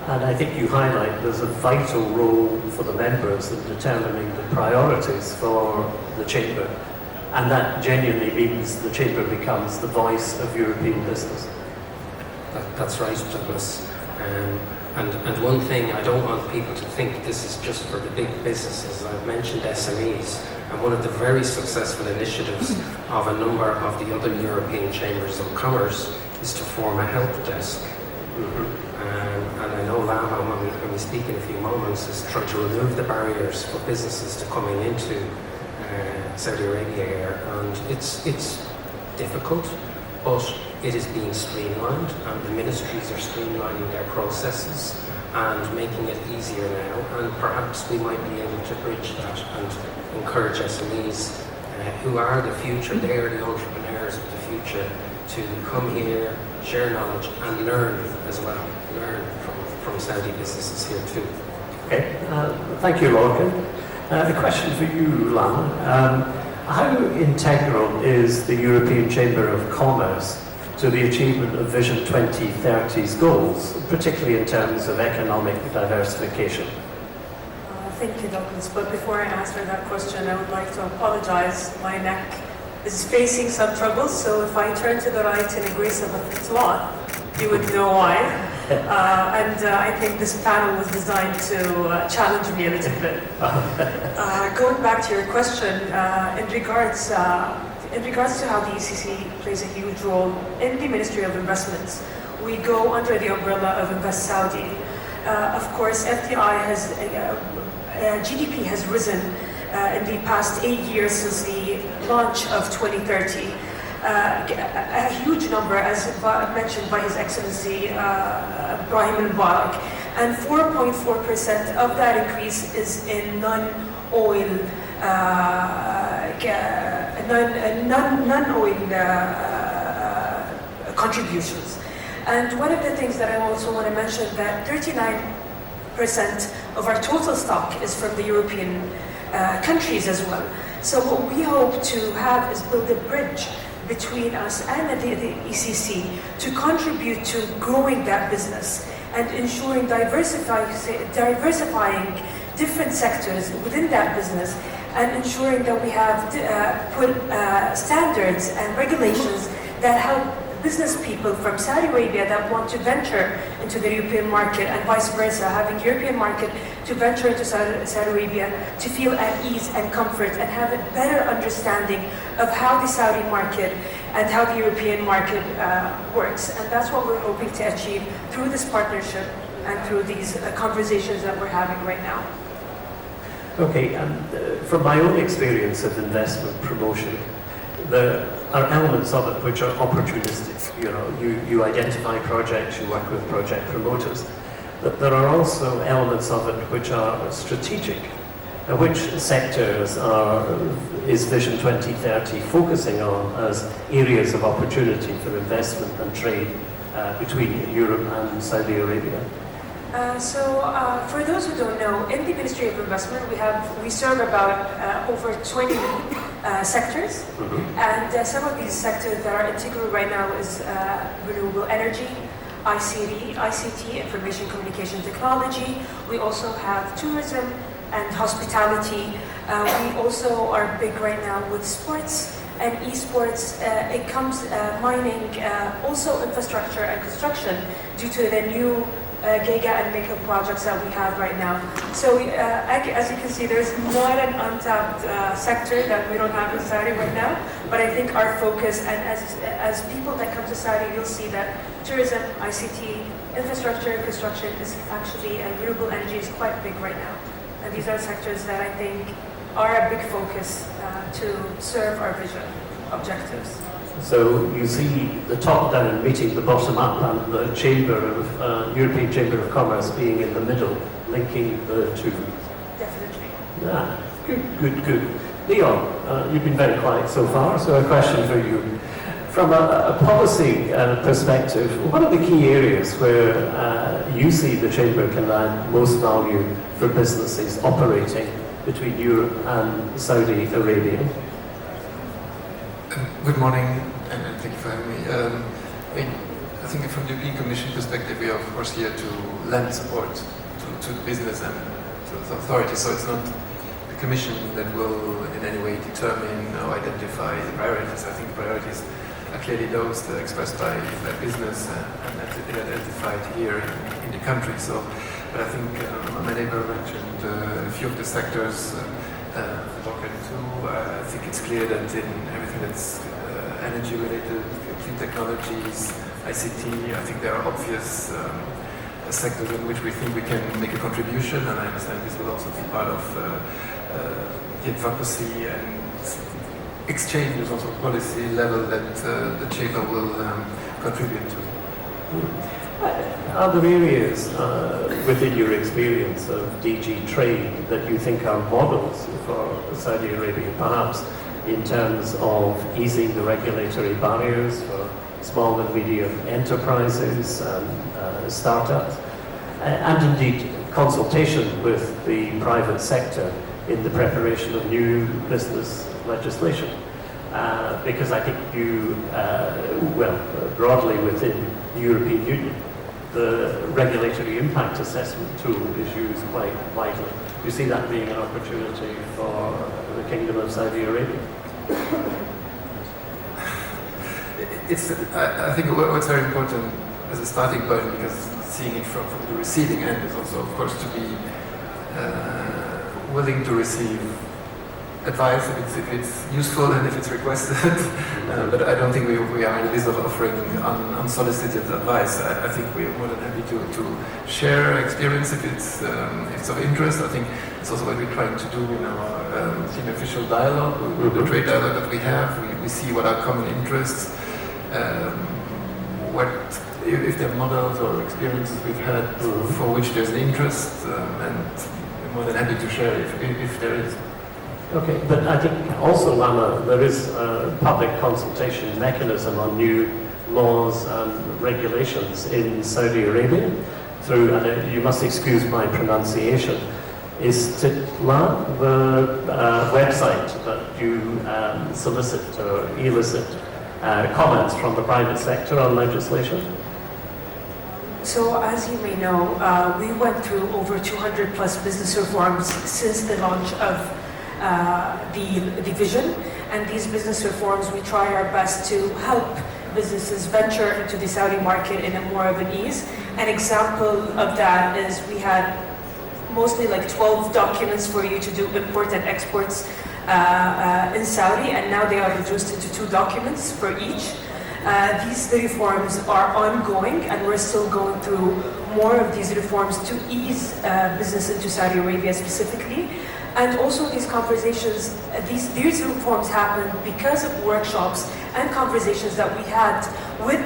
And I think you highlight there's a vital role for the members in determining the priorities for the Chamber. And that genuinely means the Chamber becomes the voice of European business. That's right, Douglas. And one thing, I don't want people to think this is just for the big businesses. I've mentioned SMEs, and one of the very successful initiatives of a number of the other European Chambers of Commerce is to form a help desk. And I know Lama, when we speak in a few moments, is trying to remove the barriers for businesses to coming into Saudi Arabia here. And it's difficult, but it is being streamlined, and the ministries are streamlining their processes and making it easier now. And perhaps we might be able to bridge that and encourage SMEs who are the future, they are the entrepreneurs of the future, to come here, share knowledge and learn as well. Learn from Saudi businesses here too. Okay, thank you, Lorcan. A question for you, Lama. How integral is the European Chamber of Commerce to the achievement of Vision 2030's goals, particularly in terms of economic diversification? Thank you, Douglas. But before I answer that question, I would like to apologize. My neck is facing some troubles, so if I turn to the right and agree some of the lot, you would know why. I think this panel was designed to challenge me a little bit. Going back to your question, in regards to how the ECC plays a huge role in the Ministry of Investments, we go under the umbrella of Invest Saudi. Of course, FDI has GDP has risen in the past 8 years since the launch of 2030. A huge number, as mentioned by His Excellency Ibrahim Al-Mubarak, and 4.4% of that increase is in non-oil contributions. And one of the things that I also want to mention, that 39% of our total stock is from the European countries as well. So what we hope to have is build a bridge between us and the ECC to contribute to growing that business and ensuring diversifying different sectors within that business, and ensuring that we have put standards and regulations that help business people from Saudi Arabia that want to venture into the European market, and vice versa, having European market to venture into Saudi Arabia, to feel at ease and comfort and have a better understanding of how the Saudi market and how the European market works. And that's what we're hoping to achieve through this partnership and through these conversations that we're having right now. Okay, and from my own experience of investment promotion, there are elements of it which are opportunistic. You know, you identify projects, you work with project promoters. But there are also elements of it which are strategic. Which sectors is Vision 2030 focusing on as areas of opportunity for investment and trade between Europe and Saudi Arabia? For those who don't know, in the Ministry of Investment, we serve about over 20 sectors, and some of these sectors that are integral right now is renewable energy, ICT, information communication technology. We also have tourism and hospitality. We also are big right now with sports and esports. It comes mining, also infrastructure and construction due to the new Giga and Mega projects that we have right now. So as you can see, there's not an untapped sector that we don't have in Saudi right now, but I think our focus, and as people that come to Saudi, you'll see that tourism, ICT, infrastructure, construction is actually, and renewable energy is quite big right now. And these are sectors that I think are a big focus to serve our vision objectives. So you see the top-down meeting the bottom-up, and the European Chamber of Commerce being in the middle, linking the two. Definitely. Yeah, good. Leon, you've been very quiet so far, so a question for you. From a policy perspective, what are the key areas where you see the Chamber can add most value for businesses operating between Europe and Saudi Arabia? Good morning, and thank you for having me. I think from the European Commission perspective, we are of course here to lend support to the business and to the authorities, so it's not the Commission that will in any way determine or identify the priorities. I think priorities are clearly those that are expressed by business and identified here in the country. So, but I think my neighbor mentioned a few of the sectors talking to. I think it's clear that in everything that's energy related, clean technologies, ICT, I think there are obvious sectors in which we think we can make a contribution, and I understand this will also be part of the advocacy and exchanges also policy level that the Chamber will contribute to. Are there areas within your experience of DG trade that you think are models for Saudi Arabia, perhaps in terms of easing the regulatory barriers for small and medium enterprises and startups, and indeed consultation with the private sector in the preparation of new business legislation? Because I think you, broadly within the European Union, the regulatory impact assessment tool is used quite widely. Do you see that being an opportunity for the Kingdom of Saudi Arabia? I think what's very important as a starting point, because seeing it from the receiving end is also, of course, to be willing to receive advice if it's useful and if it's requested. But I don't think we are in the business of offering unsolicited advice. I think we are more than happy to share experience if it's of interest. I think it's also what we're trying to do in our senior official dialogue, with the trade dialogue that we have. We see what are common interests, if there are models or experiences we've had for which there's an interest, and we're more than happy to share if there is. Okay, but I think also, Lama, there is a public consultation mechanism on new laws and regulations in Saudi Arabia through, and you must excuse my pronunciation, is Titla, the website that you solicit or elicit comments from the private sector on legislation? So, as you may know, we went through over 200 plus business reforms since the launch of the vision, and these business reforms, we try our best to help businesses venture into the Saudi market in a more of an ease. An example of that is we had mostly like 12 documents for you to do import and exports in Saudi, and now they are reduced into 2 documents for each. These reforms are ongoing, and we're still going through more of these reforms to ease business into Saudi Arabia specifically. And also these conversations, these reforms happened because of workshops and conversations that we had with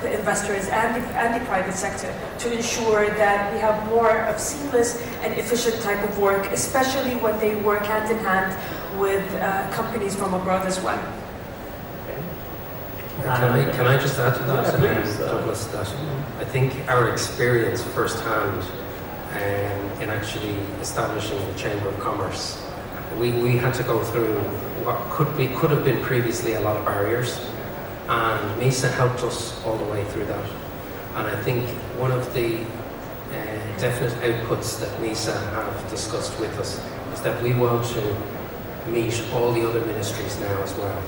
the investors and the private sector to ensure that we have more of seamless and efficient type of work, especially when they work hand in hand with companies from abroad as well. Can I just add to that? Yeah, please. Douglas, that I think our experience firsthand in actually establishing the Chamber of Commerce, we had to go through what could have been previously a lot of barriers, and MISA helped us all the way through that. And I think one of the definite outputs that MISA have discussed with us is that we want to meet all the other ministries now as well,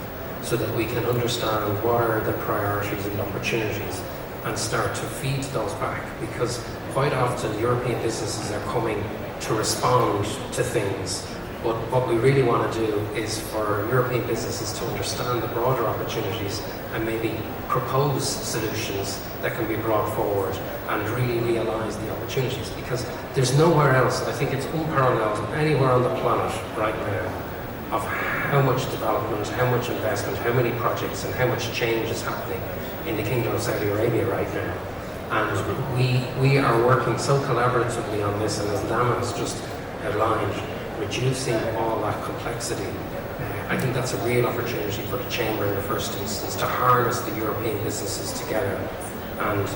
so that we can understand what are the priorities and opportunities and start to feed those back, because quite often European businesses are coming to respond to things, but what we really want to do is for European businesses to understand the broader opportunities and maybe propose solutions that can be brought forward and really realise the opportunities, because there's nowhere else, I think it's unparalleled anywhere on the planet right now, of how much development, how much investment, how many projects and how much change is happening in the Kingdom of Saudi Arabia right now. And we are working so collaboratively on this, and as Lama has just outlined, reducing all that complexity I think that's a real opportunity for the Chamber in the first instance to harness the European businesses together and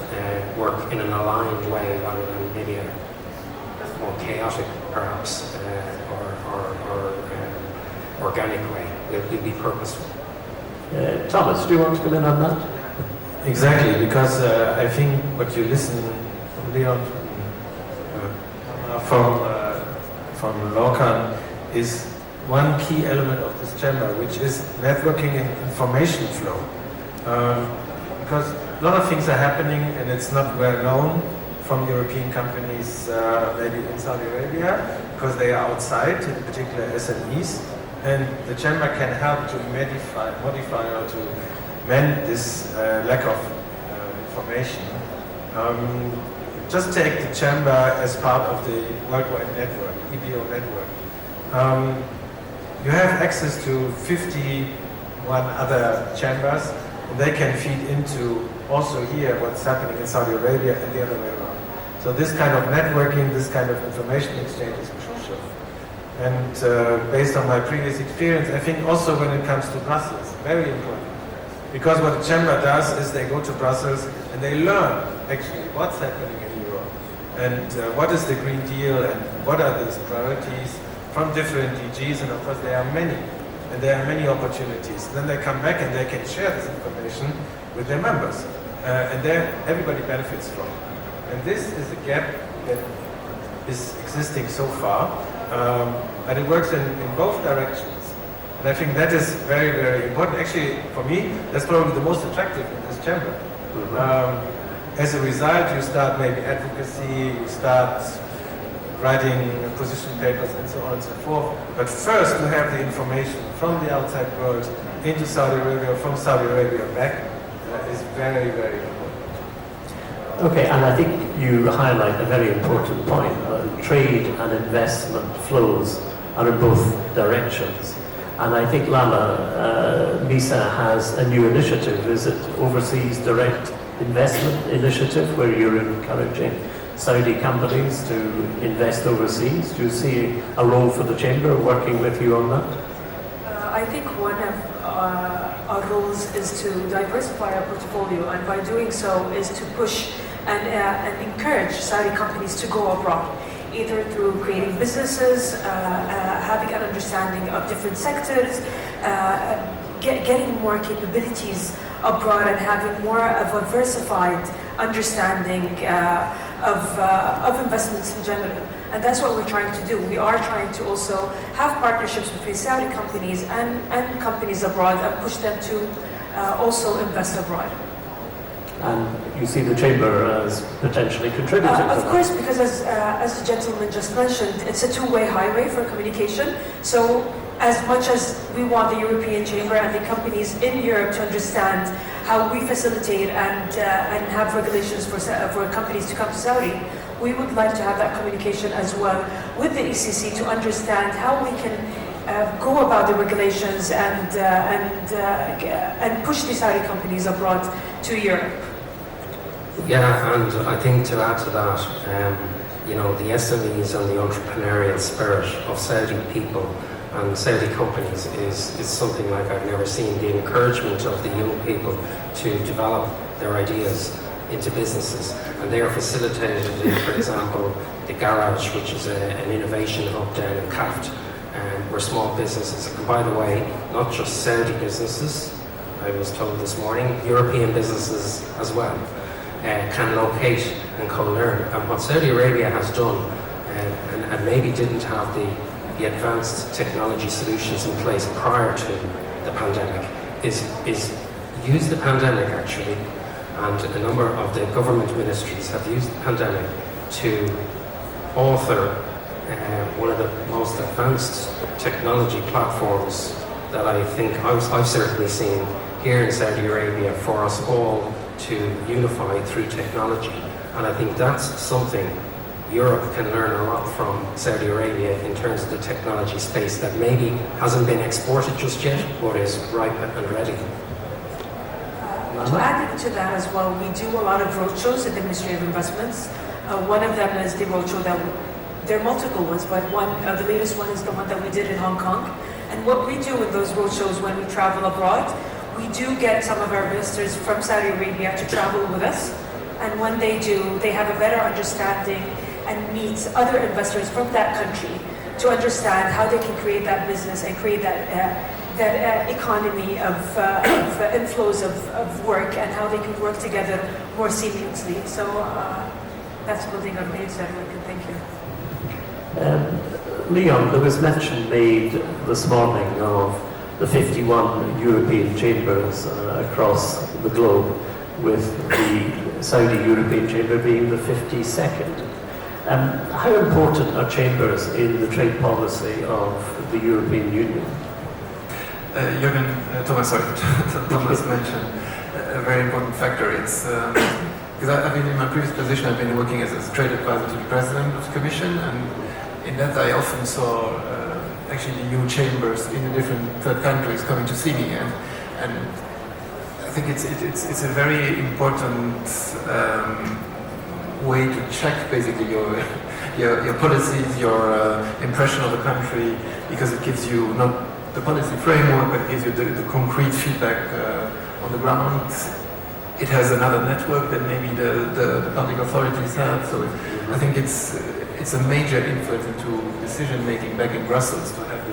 work in an aligned way rather than maybe a more chaotic, perhaps, or organic way. We'll be purposeful. Thomas, do you want to come in on that? Exactly, because I think what you listen from Leon, from Lorcan, is one key element of this chamber, which is networking and information flow. Because a lot of things are happening and it's not well known from European companies, maybe in Saudi Arabia, because they are outside, in particular SMEs, and the chamber can help to modify or to mend this lack of information. Just take the chamber as part of the worldwide network, EBO network. You have access to 51 other chambers, and they can feed into also here what's happening in Saudi Arabia and the other way around. So this kind of networking, this kind of information exchange is crucial. And based on my previous experience, I think also when it comes to Brussels, very important. Because what the chamber does is they go to Brussels and they learn actually what's happening in Europe and what is the Green Deal and what are these priorities from different DGs, and of course there are many, and there are many opportunities. Then they come back and they can share this information with their members, and there everybody benefits from. And this is a gap that is existing so far, and it works in both directions. And I think that is very, very important. Actually, for me, that's probably the most attractive in this chamber. As a result, you start maybe advocacy, you start writing position papers and so on and so forth. But first, to have the information from the outside world into Saudi Arabia, from Saudi Arabia back, is very, very important. Okay, and I think you highlight a very important point. Trade and investment flows are in both directions. And I think Lama, MISA has a new initiative. Is it Overseas Direct Investment Initiative, where you're encouraging Saudi companies to invest overseas? Do you see a role for the Chamber working with you on that? I think one of our roles is to diversify our portfolio, and by doing so is to push and encourage Saudi companies to go abroad, either through creating businesses, having an understanding of different sectors, getting more capabilities abroad and having more of a diversified understanding of investments in general. And that's what we're trying to do. We are trying to also have partnerships between Saudi companies and companies abroad and push them to also invest abroad. And you see the Chamber as potentially contributing to that? Of course, because as the gentleman just mentioned, it's a two-way highway for communication. So as much as we want the European Chamber and the companies in Europe to understand how we facilitate and have regulations for companies to come to Saudi, we would like to have that communication as well with the ECC to understand how we can go about the regulations and push the Saudi companies abroad to Europe. Yeah, and I think to add to that, you know, the SMEs and the entrepreneurial spirit of Saudi people and Saudi companies is something like I've never seen. The encouragement of the young people to develop their ideas into businesses, and they are facilitated in, for example, the Garage, which is an innovation hub down in Kaft, where small businesses, and by the way, not just Saudi businesses, I was told this morning, European businesses as well, can locate and co-learn. And what Saudi Arabia has done, and maybe didn't have the advanced technology solutions in place prior to the pandemic, is use the pandemic actually, and a number of the government ministries have used the pandemic to author one of the most advanced technology platforms that I think I've certainly seen here in Saudi Arabia for us all to unify through technology. And I think that's something Europe can learn a lot from Saudi Arabia in terms of the technology space that maybe hasn't been exported just yet, but is ripe and ready. To add to that as well, we do a lot of roadshows at the Ministry of Investments. One of them is the roadshow that, there are multiple ones, but the latest one is the one that we did in Hong Kong. And And what we do with those roadshows when we travel abroad, we do get some of our investors from Saudi Arabia to travel with us. And when they do, they have a better understanding and meet other investors from that country to understand how they can create that business and create that economy of inflows of work and how they can work together more seamlessly. So that's building on Maid's network, and thank you. Leon, there was mention made this morning of the 51 European chambers across the globe, with the Saudi European Chamber being the 52nd. How important are chambers in the trade policy of the European Union? Thomas mentioned a very important factor. It's because I've been in my previous position, I've been working as a trade advisor to the President of the Commission, and in that I often saw actually the new chambers in the different third countries coming to see me, and I think it's a very important way to check basically your policies, your impression of the country, because it gives you not the policy framework, but it gives you the concrete feedback on the ground. It has another network that maybe the public authorities have. So I think it's a major influence into decision making back in Brussels to have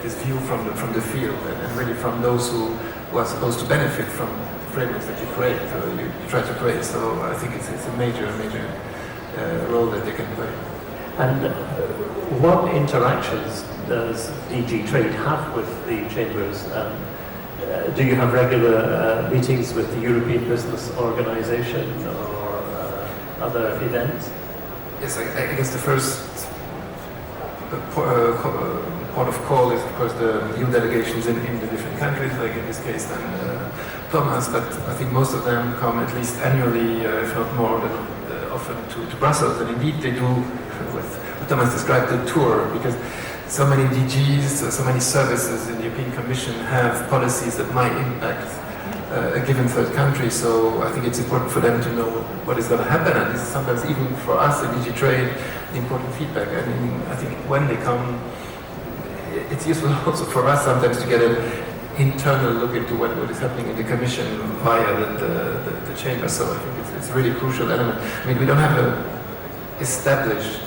this view from the field and really from those who are supposed to benefit from the frameworks that you create, you try to create. So I think it's a major role that they can play. And what interactions does DG Trade have with the chambers? Do you have regular meetings with the European Business Organization or other events? Yes, I guess the first port of call is, of course, the EU delegations in the different countries, like in this case then Thomas, but I think most of them come at least annually, if not more than often, to Brussels, and indeed they do what Thomas described, the tour, because so many DGs, so many services in the European Commission have policies that might impact a given third country, so I think it's important for them to know what is going to happen, and this is sometimes even for us in DG Trade, important feedback. I mean, I think when they come, it's useful also for us sometimes to get an internal look into what is happening in the Commission via the chamber, so I think it's a really crucial element. I mean, we don't have an established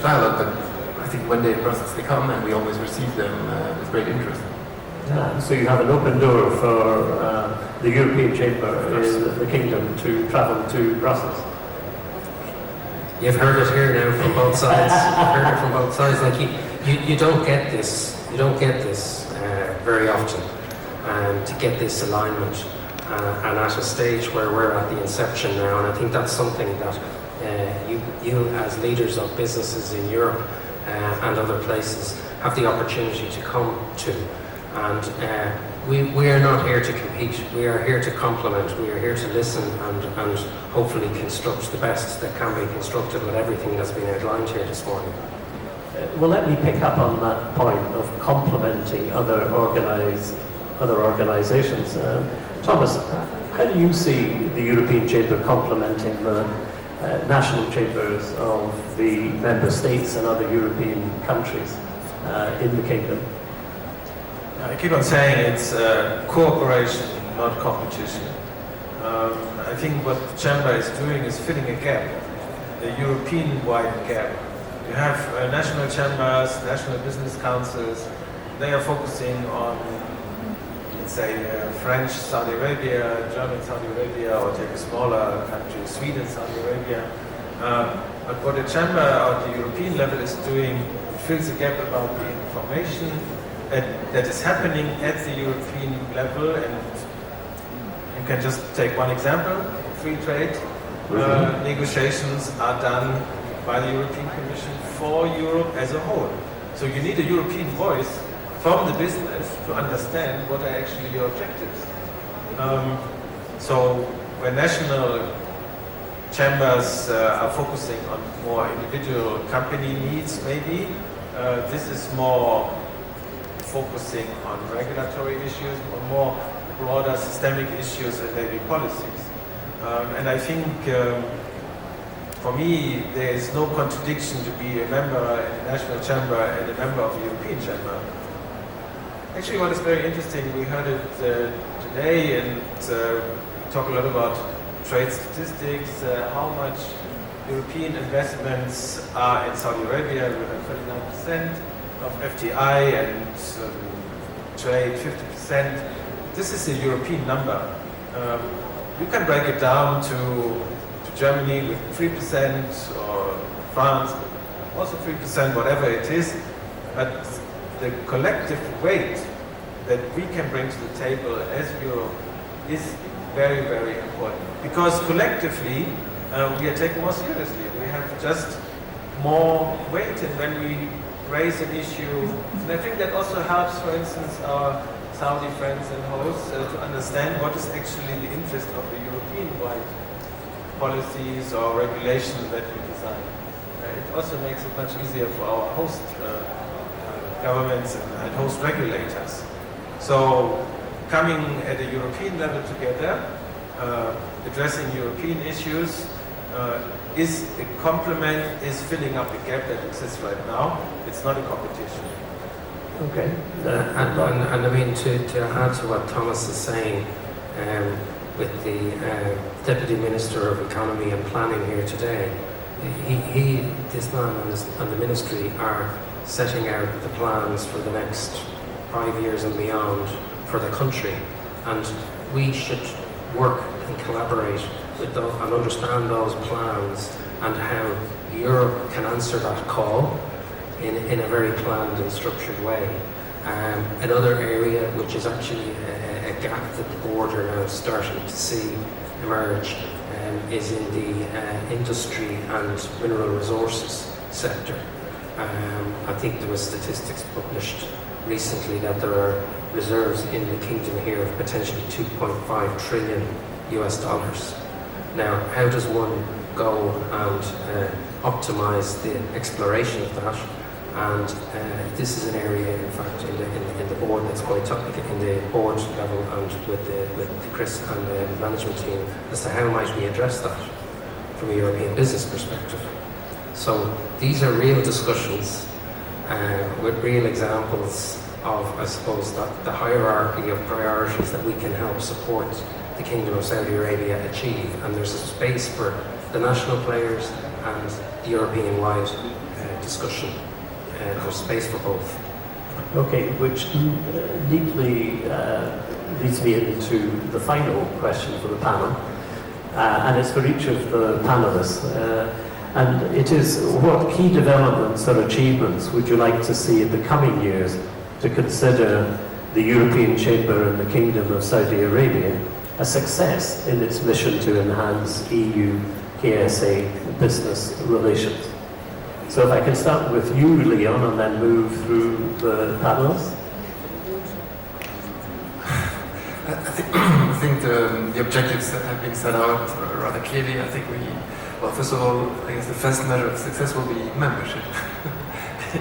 dialogue, but I think when they process, they come, and we always receive them with great interest. Yeah, so you have an open door for the European Chamber in the Kingdom to travel to Brussels. You've heard it here now from both sides. You've heard it from both sides. Like you don't get this. You don't get this very often, and to get this alignment, and at a stage where we're at the inception now, and I think that's something that you as leaders of businesses in Europe and other places have the opportunity to come to. And we are not here to compete, we are here to complement, we are here to listen and hopefully construct the best that can be constructed with everything that's been outlined here this morning. Well, let me pick up on that point of complementing other organisations. Thomas, how do you see the European Chamber complementing the national chambers of the member states and other European countries in the Kingdom? I keep on saying it's cooperation, not competition. I think what the Chamber is doing is filling a gap, a European-wide gap. You have national chambers, national business councils. They are focusing on, let's say, French Saudi Arabia, German Saudi Arabia, or take a smaller country, Sweden, Saudi Arabia. But what the Chamber at the European level is doing, it fills a gap about the information that is happening at the European level, and you can just take one example, free trade. Negotiations are done by the European Commission for Europe as a whole. So you need a European voice from the business to understand what are actually your objectives. So when national chambers are focusing on more individual company needs, maybe, this is more focusing on regulatory issues or more broader systemic issues and maybe policies. And I think for me, there is no contradiction to be a member in the National Chamber and a member of the European Chamber. Actually, what is very interesting, we heard it today, and we talk a lot about trade statistics, how much European investments are in Saudi Arabia. We have 39% of FDI and trade 50%. This is a European number. You can break it down to Germany with 3% or France also 3%, whatever it is. But the collective weight that we can bring to the table as Europe is very, very important. Because collectively, we are taken more seriously. We have just more weight, and when we raise an issue, and I think that also helps, for instance, our Saudi friends and hosts to understand what is actually the interest of the European-wide policies or regulations that we design. It also makes it much easier for our host governments and host regulators. So coming at a European level together, addressing European issues is a complement, is filling up the gap that exists right now. It's not a competition. Okay. And I mean, to add to what Thomas is saying, with the Deputy Minister of Economy and Planning here today, this man and the Ministry are setting out the plans for the next 5 years and beyond for the country. And we should work and collaborate with those and understand those plans and how Europe can answer that call in a very planned and structured way. Another area which is actually a gap that the board are now starting to see emerge is in the industry and mineral resources sector. I think there was statistics published recently that there are reserves in the kingdom here of potentially $2.5 trillion US. Now, how does one go and optimize the exploration of that? And this is an area, in fact, in the board that's quite topical in the board level and with Chris and the management team as to how might we address that from a European business perspective. So these are real discussions with real examples of, I suppose, that the hierarchy of priorities that we can help support the Kingdom of Saudi Arabia achieve. And there's a space for the national players and the European-wide discussion. There's space for both. Okay, which neatly leads me into the final question for the panel, and it's for each of the panelists. And it is, what key developments or achievements would you like to see in the coming years to consider the European Chamber and the Kingdom of Saudi Arabia a success in its mission to enhance EU-KSA business relations? So if I can start with you, Leon, and then move through the panels. I think the objectives that have been set out rather clearly. I think well, first of all, I guess the first measure of success will be membership.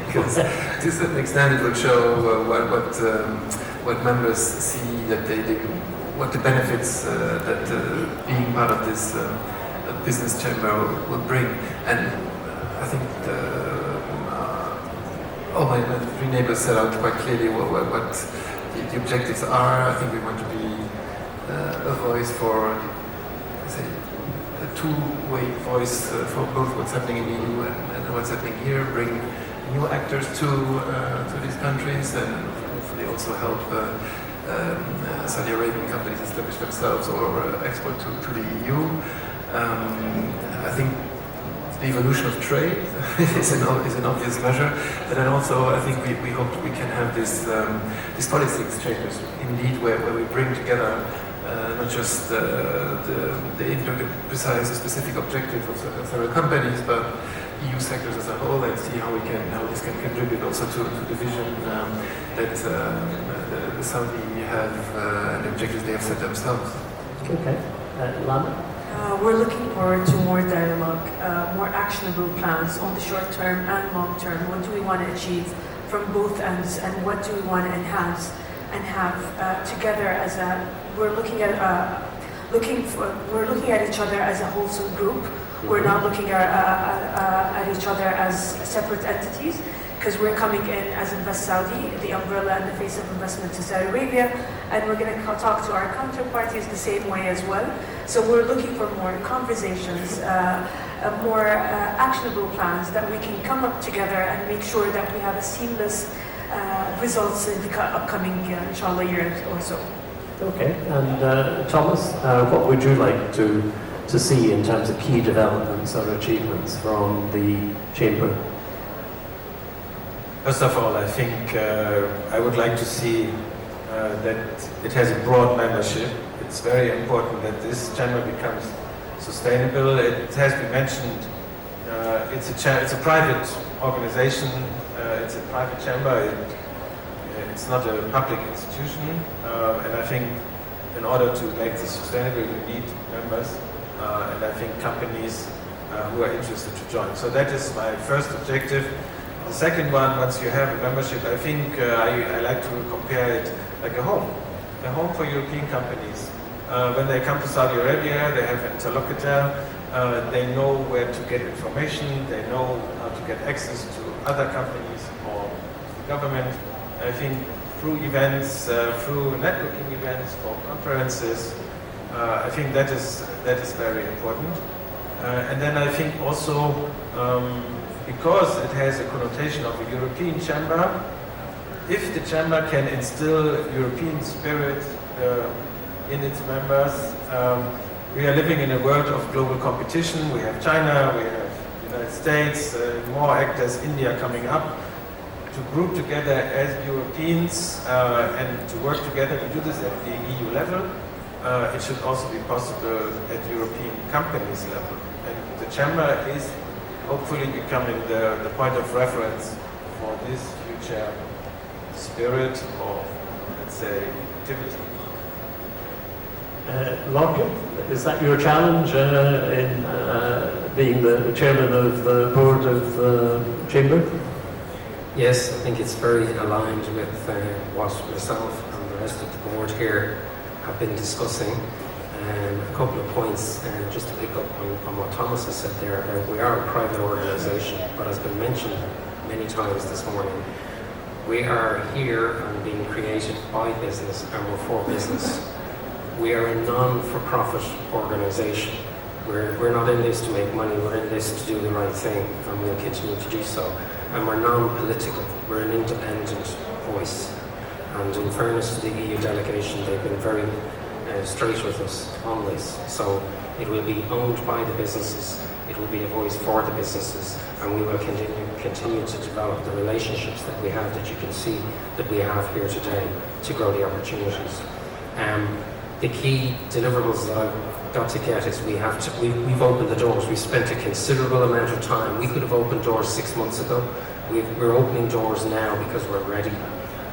Because to a certain extent it will show what members see, that what the benefits that being part of this business chamber will bring. And I think all my three neighbors set out quite clearly what the objectives are. I think we want to be a voice for, say, a two-way voice for both what's happening in the EU and what's happening here, bring new actors to these countries, and hopefully also help Saudi Arabian companies establish themselves or export to the EU. I think the evolution of trade is an obvious measure, but then also I think we hope we can have these policy exchanges, indeed, where we bring together not just the precise specific objectives of several companies, but EU sectors as a whole, and see how this can contribute also to the vision that the Saudi have and the objectives they have set themselves. Okay, Lana? We're looking forward to more dialogue, more actionable plans on the short term and long term. What do we want to achieve from both ends, and what do we want to enhance and have together as a? We're looking at each other as a wholesome group We're not looking at each other as separate entities, because we're coming in as Invest Saudi, the umbrella and the face of investment to Saudi Arabia, and we're going to talk to our counterparties the same way as well. So we're looking for more conversations, more actionable plans that we can come up together and make sure that we have a seamless results in the upcoming, inshallah, year or so. Okay, and Thomas, what would you like to see in terms of key developments or achievements from the Chamber? First of all, I think I would like to see that it has a broad membership. It's very important that this chamber becomes sustainable. It has been mentioned, it's a private organization, it's a private chamber, it's not a public institution, and I think in order to make this sustainable, you need members, and I think companies who are interested to join. So that is my first objective. The second one, once you have a membership, I think I like to compare it like a home for European companies. When they come to Saudi Arabia, they have an interlocutor, they know where to get information, they know how to get access to other companies or the government. I think through events, through networking events, for conferences, I think that is very important. And then I think also, because it has a connotation of a European chamber, if the chamber can instill European spirit in its members, we are living in a world of global competition. We have China, we have the United States, more actors, India coming up. To group together as Europeans and to work together to do this at the EU level, it should also be possible at European companies level. And the chamber is hopefully becoming the point of reference for this future spirit or, let's say, activity. Lorcan, is that your challenge in being the chairman of the board of the Chamber? Yes, I think it's very aligned with what myself and the rest of the board here have been discussing. A couple of points, just to pick up on what Thomas has said there. We are a private organisation, but as been mentioned many times this morning, we are here and being created by business and we're for business. We are a non-for-profit organisation. We're not in this to make money, we're in this to do the right thing, and we'll continue to do so. And we're non-political, we're an independent voice. And in fairness to the EU delegation, they've been very straight with us on this. So it will be owned by the businesses, it will be a voice for the businesses, and we will continue to develop the relationships that we have, that you can see that we have here today, to grow the opportunities. The key deliverables that I've got to get is we've opened the doors. We've spent a considerable amount of time. We could have opened doors 6 months ago. We're opening doors now because we're ready.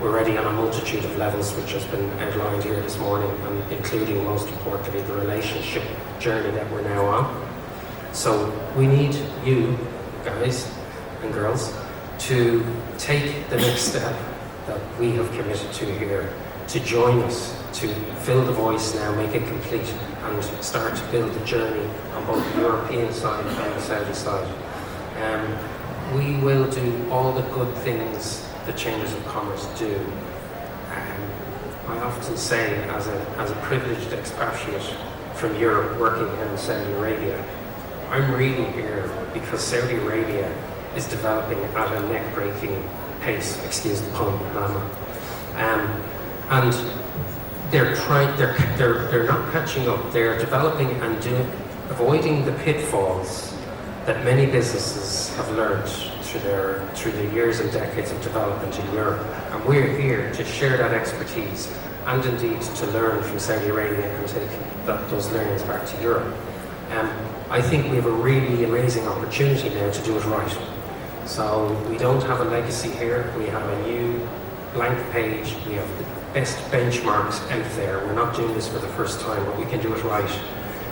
We're ready on a multitude of levels, which has been outlined here this morning, and including, most importantly, the relationship journey that we're now on. So we need you, guys and girls, to take the next step that we have committed to here, to join us, to fill the voice now, make it complete, and start to build the journey on both the European side and the Saudi side. We will do all the good things the Chambers of Commerce do. I often say, as a privileged expatriate from Europe working here in Saudi Arabia, I'm really here because Saudi Arabia is developing at a neck-breaking pace, excuse the pun, and they're not catching up. They're developing and avoiding the pitfalls that many businesses have learned through the years and decades of development in Europe. And we're here to share that expertise and indeed to learn from Saudi Arabia and take those learnings back to Europe. I think we have a really amazing opportunity now to do it right. So we don't have a legacy here. We have a new blank page. We have the best benchmarks out there. We're not doing this for the first time, but we can do it right.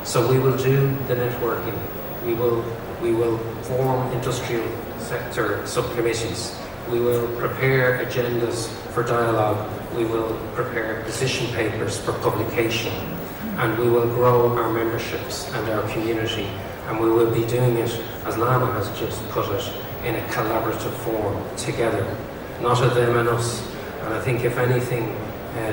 So we will do the networking. We will form industrial sector subcommittees. We will prepare agendas for dialogue. We will prepare position papers for publication. And we will grow our memberships and our community And we will be doing it, as Lama has just put it, in a collaborative form, together, not a them and us. And I think if anything,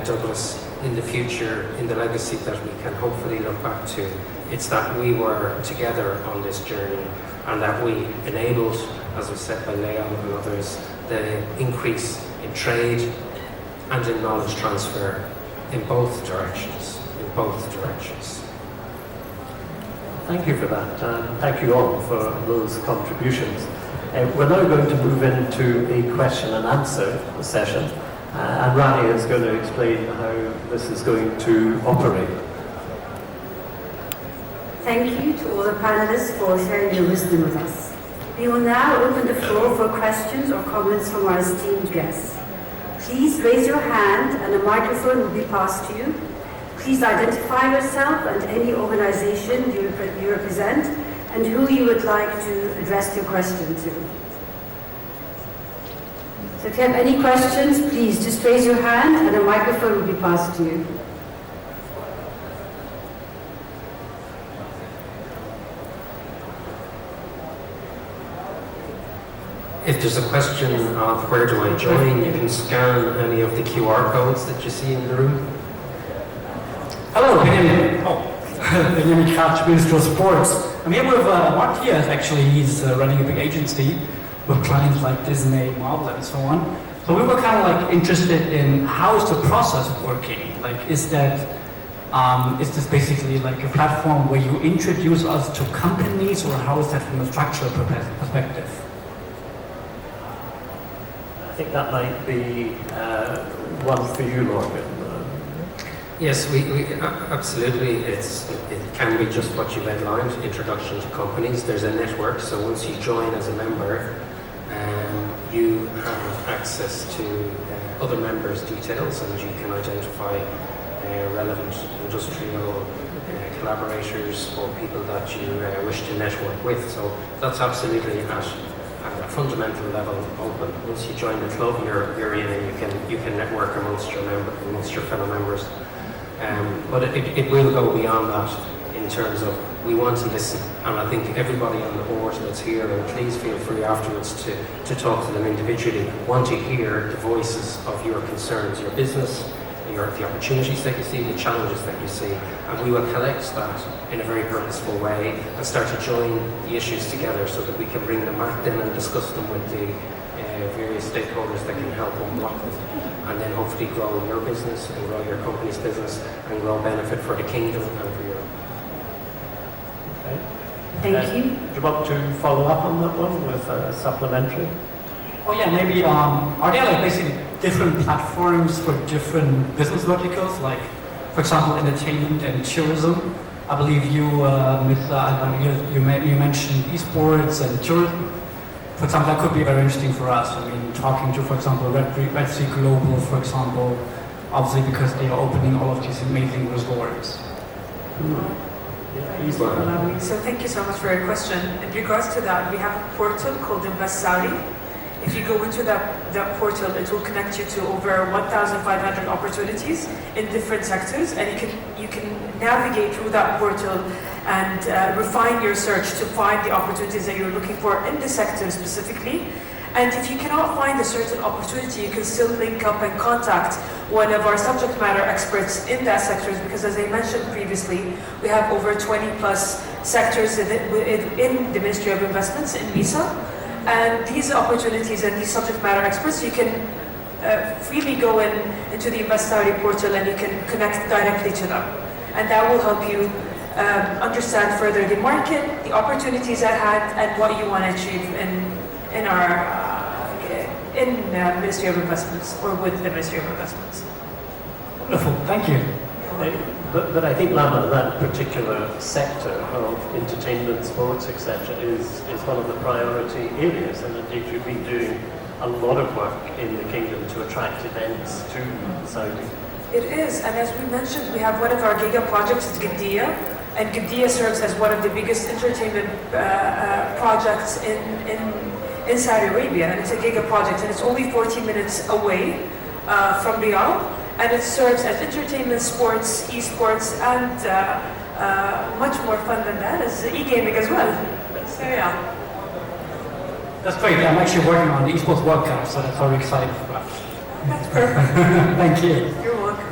Douglas, in the future, in the legacy that we can hopefully look back to, it's that we were together on this journey and that we enabled, as was said by Leon and others, the increase in trade and in knowledge transfer in both directions, Thank you for that, and thank you all for those contributions. We're now going to move into a question and answer session, and Rani is going to explain how this is going to operate. Thank you to all the panelists for sharing your wisdom with us. We will now open the floor for questions or comments from our esteemed guests. Please raise your hand and a microphone will be passed to you. Please identify yourself and any organization you represent and who you would like to address your question to. So if you have any questions, please just raise your hand and a microphone will be passed to you. If there's a question of where do I join, you can scan any of the QR codes that you see in the room. Hello, Benjamin Kratz, Minister of Sports. I'm here with Matthias, actually. He's running a big agency with clients like Disney, Marvel, and so on. So we were kind of like interested in how is the process working? Like, is this basically like a platform where you introduce us to companies, or how is that from a structural perspective? I think that might be one for you, Morgan. Yes, we absolutely. It can be just what you've outlined, introduction to companies. There's a network, so once you join as a member, you have access to other members' details, and you can identify relevant industrial collaborators or people that you wish to network with. So that's absolutely at a fundamental level open. Once you join the club, you're in, and you can network amongst your fellow members. But it will go beyond that in terms of we want to listen, and I think everybody on the board that's here, and please feel free afterwards to talk to them individually, want to hear the voices of your concerns, your business, the opportunities that you see, the challenges that you see, and we will collect that in a very purposeful way and start to join the issues together so that we can bring them back then and discuss them with the various stakeholders that can help unblock them, and then hopefully grow your business and grow your company's business and grow benefit for the kingdom and for Europe. Okay. Thank you. Do you want to follow up on that one with a supplementary? Oh yeah, maybe, are there like basically different platforms for different business verticals, like, for example, entertainment and tourism? I believe you, you mentioned esports and tourism. For example, that could be very interesting for us. I mean, talking to, for example, Red Sea Global, for example, obviously because they are opening all of these amazing resorts. So thank you so much for your question. In regards to that, we have a portal called Invest Saudi. If you go into that portal, it will connect you to over 1,500 opportunities in different sectors, and you can navigate through that portal and refine your search to find the opportunities that you're looking for in the sector specifically. And if you cannot find a certain opportunity, you can still link up and contact one of our subject matter experts in that sector, because as I mentioned previously, we have over 20 plus sectors in the Ministry of Investments in MISA. And these opportunities and these subject matter experts, you can freely go into the Invest Saudi portal and you can connect directly to them. And that will help you understand further the market, the opportunities at hand, and what you want to achieve in our Ministry of Investments or with the Ministry of Investments. Wonderful, thank you. But I think, Lama, that particular sector of entertainment, sports, etc., is one of the priority areas, and indeed you've been doing a lot of work in the kingdom to attract events to Saudi. It is, and as we mentioned, we have one of our giga projects at Qiddiya, and Qiddiya serves as one of the biggest entertainment projects in Saudi Arabia, and it's a giga project, and it's only 40 minutes away from Riyadh. And it serves as entertainment, sports, esports, and much more fun than that is e-gaming as well. So yeah. That's great. I'm actually working on the Esports World Cup, so that's very exciting for us. That's perfect. Thank you. You're welcome.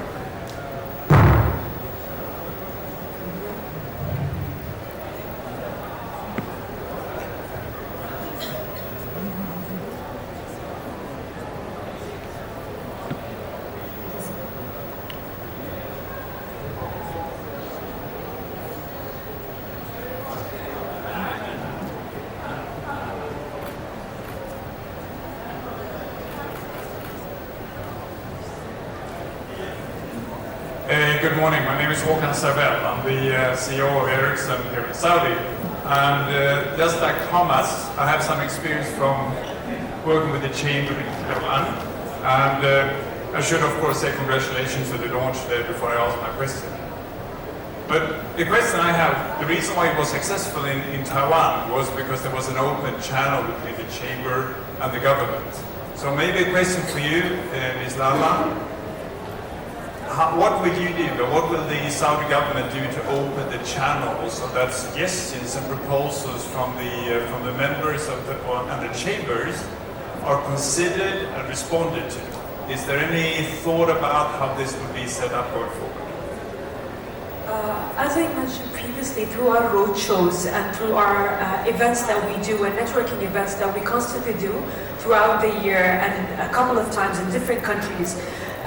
Good morning, my name is Håkan Sarvel. I'm the CEO of Ericsson here in Saudi. And just like Thomas, I have some experience from working with the chamber in Taiwan. And I should of course say congratulations to the launch there before I ask my question. But the question I have, the reason why it was successful in Taiwan was because there was an open channel between the chamber and the government. So maybe a question for you, Ms. Lala. What will you do, or what will the Saudi government do to open the channel so that suggestions and proposals from the members of and the chambers are considered and responded to? Is there any thought about how this will be set up going forward? As I mentioned previously, through our roadshows and through our events that we do and networking events that we constantly do throughout the year and a couple of times in different countries,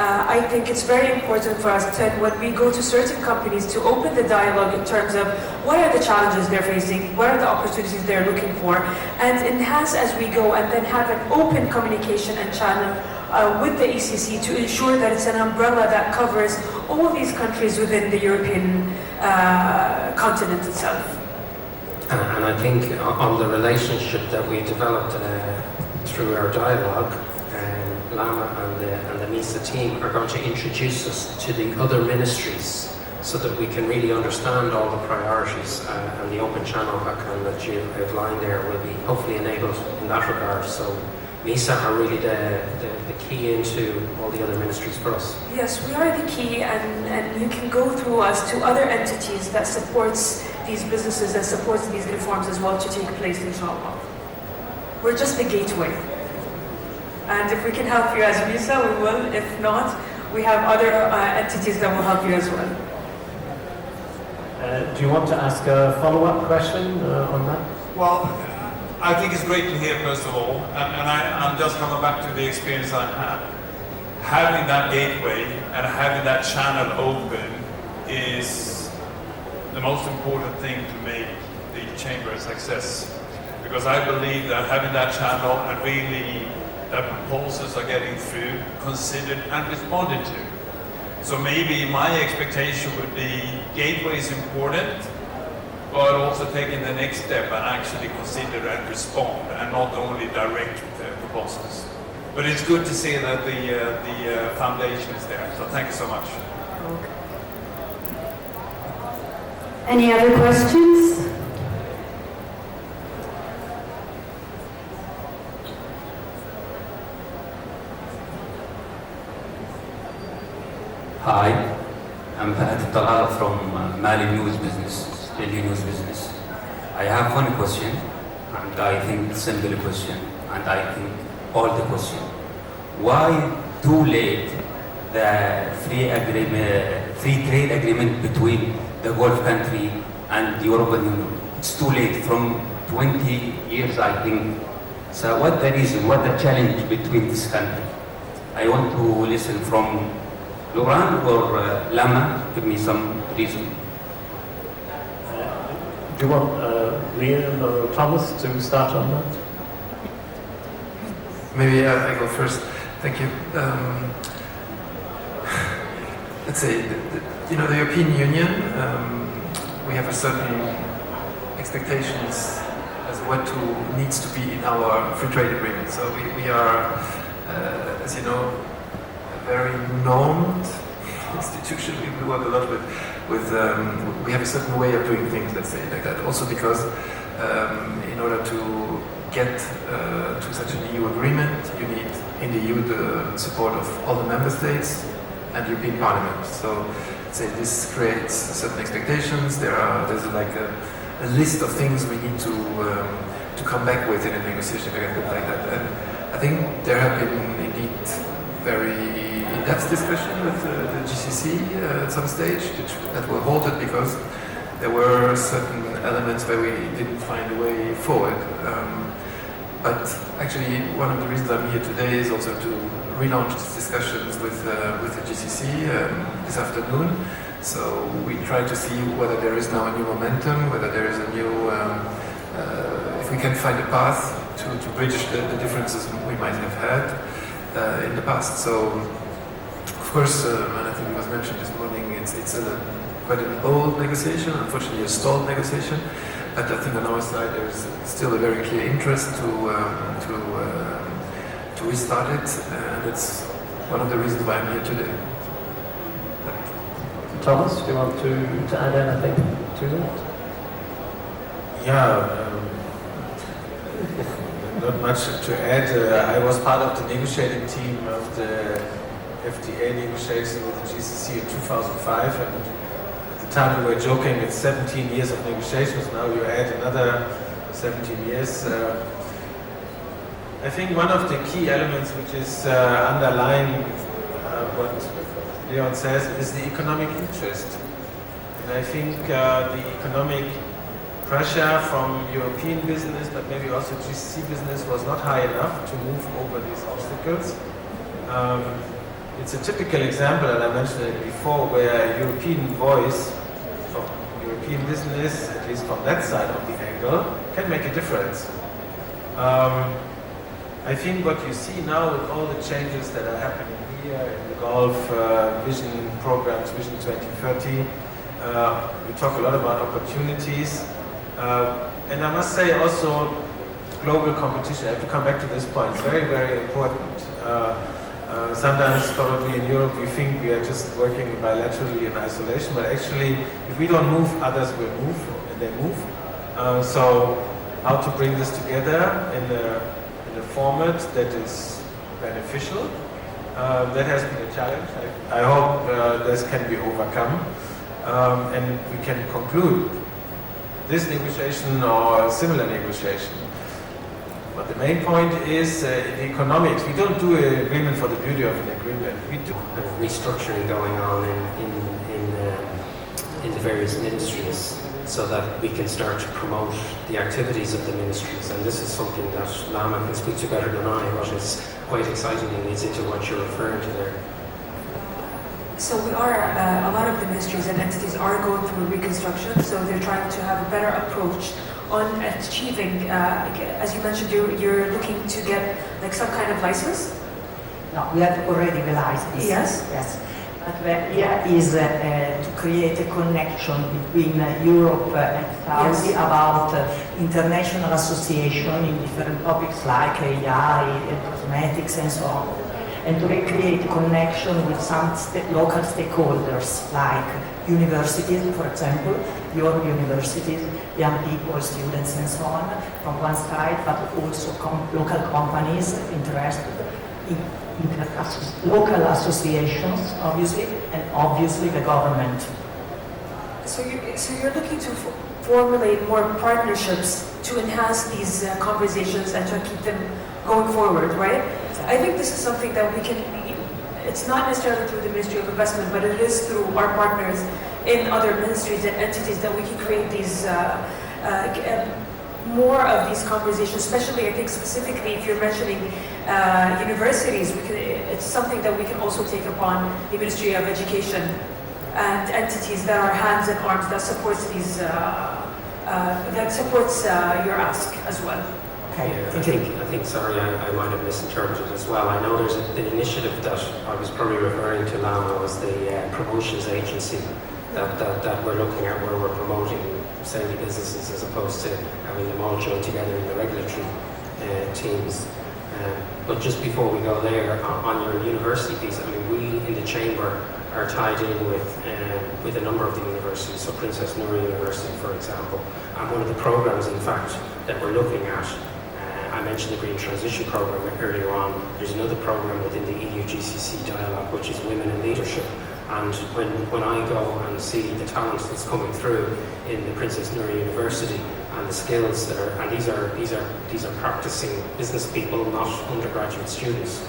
I think it's very important for us to, when we go to certain companies, to open the dialogue in terms of what are the challenges they're facing, what are the opportunities they're looking for, and enhance as we go, and then have an open communication and channel with the ECC to ensure that it's an umbrella that covers all these countries within the European continent itself. And I think on the relationship that we developed through our dialogue, Lama and the MISA team are going to introduce us to the other ministries so that we can really understand all the priorities, and the open channel that you outlined there will be hopefully enabled in that regard. So MISA are really the key into all the other ministries for us. Yes, we are the key, and you can go through us to other entities that supports these businesses, that supports these reforms as well to take place, inshallah. We're just the gateway. And if we can help you as MISA, we will. If not, we have other entities that will help you as well. Do you want to ask a follow-up question on that? Well, I think it's great to hear, first of all, and I'm just coming back to the experience I had. Having that gateway and having that channel open is the most important thing to make the chamber a success. Because I believe that having that channel and really that proposals are getting through, considered and responded to. So maybe my expectation would be gateway is important, but also taking the next step and actually consider and respond, and not only direct proposals. But it's good to see that the foundation is there. So thank you so much. Any other questions? Hi, I'm Fahad Talal from Mali News Business, Daily News Business. I have one question, and I think simple question, and I think all the question. Why too late the free trade agreement between the Gulf country and the European Union? It's too late, from 20 years I think. So what the reason, what the challenge between this country? I want to listen from Laurent or Lama, give me some reason. Do you want Liam or Thomas to start on that? Maybe I go first. Thank you. Let's say, the European Union, we have a certain expectations as what needs to be in our free trade agreement. So we are, as you know, very known institution. We work a lot with we have a certain way of doing things, let's say like that. Also because in order to get to such an EU agreement, you need in the EU the support of all the member states and the European Parliament. So let's say this creates certain expectations. There's like a list of things we need to come back with in a negotiation, if I can put it like that. And I think there have been indeed very in-depth discussion with the GCC at some stage that were halted because there were certain elements where we didn't find a way forward. But actually, one of the reasons I'm here today is also to relaunch these discussions with the GCC this afternoon. So we try to see whether there is now a new momentum, whether there is a new, if we can find a path to bridge the differences we might have had in the past. So, of course, and I think it was mentioned this morning, it's quite an old negotiation, unfortunately a stalled negotiation. But I think on our side there is still a very clear interest to restart it, and it's one of the reasons why I'm here today. Thomas, do you want to add anything to that? Yeah, not much to add. I was part of the negotiating team of the FTA negotiation with the GCC in 2005, and at the time we were joking it's 17 years of negotiations. Now you add another 17 years. I think one of the key elements which is underlying what Leon says is the economic interest. And I think the economic pressure from European business, but maybe also GCC business, was not high enough to move over these obstacles. It's a typical example, and I mentioned it before, where a European voice of European business, at least from that side of the angle, can make a difference. I think what you see now with all the changes that are happening here in the Gulf, vision programs, Vision 2030, we talk a lot about opportunities. And I must say also global competition, I have to come back to this point, it's very, very important. Sometimes probably in Europe we think we are just working bilaterally in isolation, but actually if we don't move, others will move, and they move. So how to bring this together in a format that is beneficial, that has been a challenge. I hope this can be overcome, and we can conclude this negotiation or a similar negotiation. But the main point is in economics, we don't do an agreement for the beauty of an agreement. We do restructuring going on in the various ministries so that we can start to promote the activities of the ministries. And this is something that Lama can speak to better than I, but it's quite exciting and leads into what you're referring to there. So we are, a lot of the ministries and entities are going through reconstruction, so they're trying to have a better approach on achieving, as you mentioned, you're looking to get like some kind of license? No, we have already the license. Yes? Yes. But the idea is to create a connection between Europe and Saudi about international association in different topics like AI, cosmetics and so on. And to recreate connection with some local stakeholders like universities, for example, your universities, young people, students and so on, from one side, but also local companies interested in local associations, obviously, and obviously the government. So you're looking to formulate more partnerships to enhance these conversations and to keep them going forward, right? I think this is something that we can, it's not necessarily through the Ministry of Investment, but it is through our partners in other ministries and entities that we can create these, more of these conversations, especially I think specifically if you're mentioning universities, it's something that we can also take upon the Ministry of Education and entities that are hands and arms that supports these, that supports your ask as well. Okay. I think, sorry, I might have misinterpreted as well. I know there's an initiative that I was probably referring to, Lama, was the promotions agency that we're looking at, where we're promoting Saudi businesses as opposed to having them all join together in the regulatory teams. But just before we go there, on your university piece, I mean, we in the Chamber are tied in with a number of the universities, so Princess Noor University, for example. And one of the programs, in fact, that we're looking at, I mentioned the Green Transition Program earlier on. There's another program within the EU-GCC dialogue, which is Women in Leadership. And when I go and see the talent that's coming through in the Princess Noor University and the skills that are, and these are practicing business people, not undergraduate students.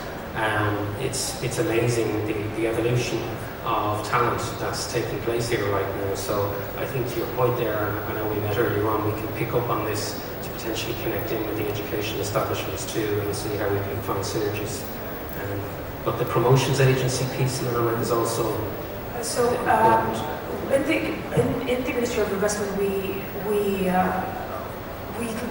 It's amazing the evolution of talent that's taking place here right now. So I think to your point there, and I know we met earlier on, we can pick up on this to potentially connect in with the education establishments too and see how we can find synergies. But the promotions agency piece, Lana, is also important. In the Ministry of Investment, we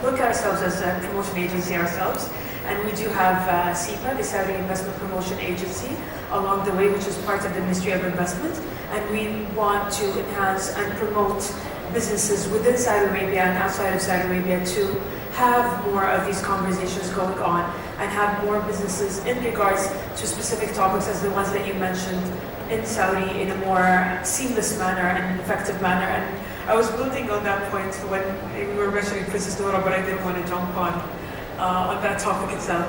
look at ourselves as a promotion agency ourselves, and we do have SIPA, the Saudi Investment Promotion Agency, along the way, which is part of the Ministry of Investment, and we want to enhance and promote businesses within Saudi Arabia and outside of Saudi Arabia to have more of these conversations going on and have more businesses in regards to specific topics as the ones that you mentioned in Saudi in a more seamless manner and effective manner. And I was building on that point when we were mentioning Princess Noor, but I didn't want to jump on that topic itself.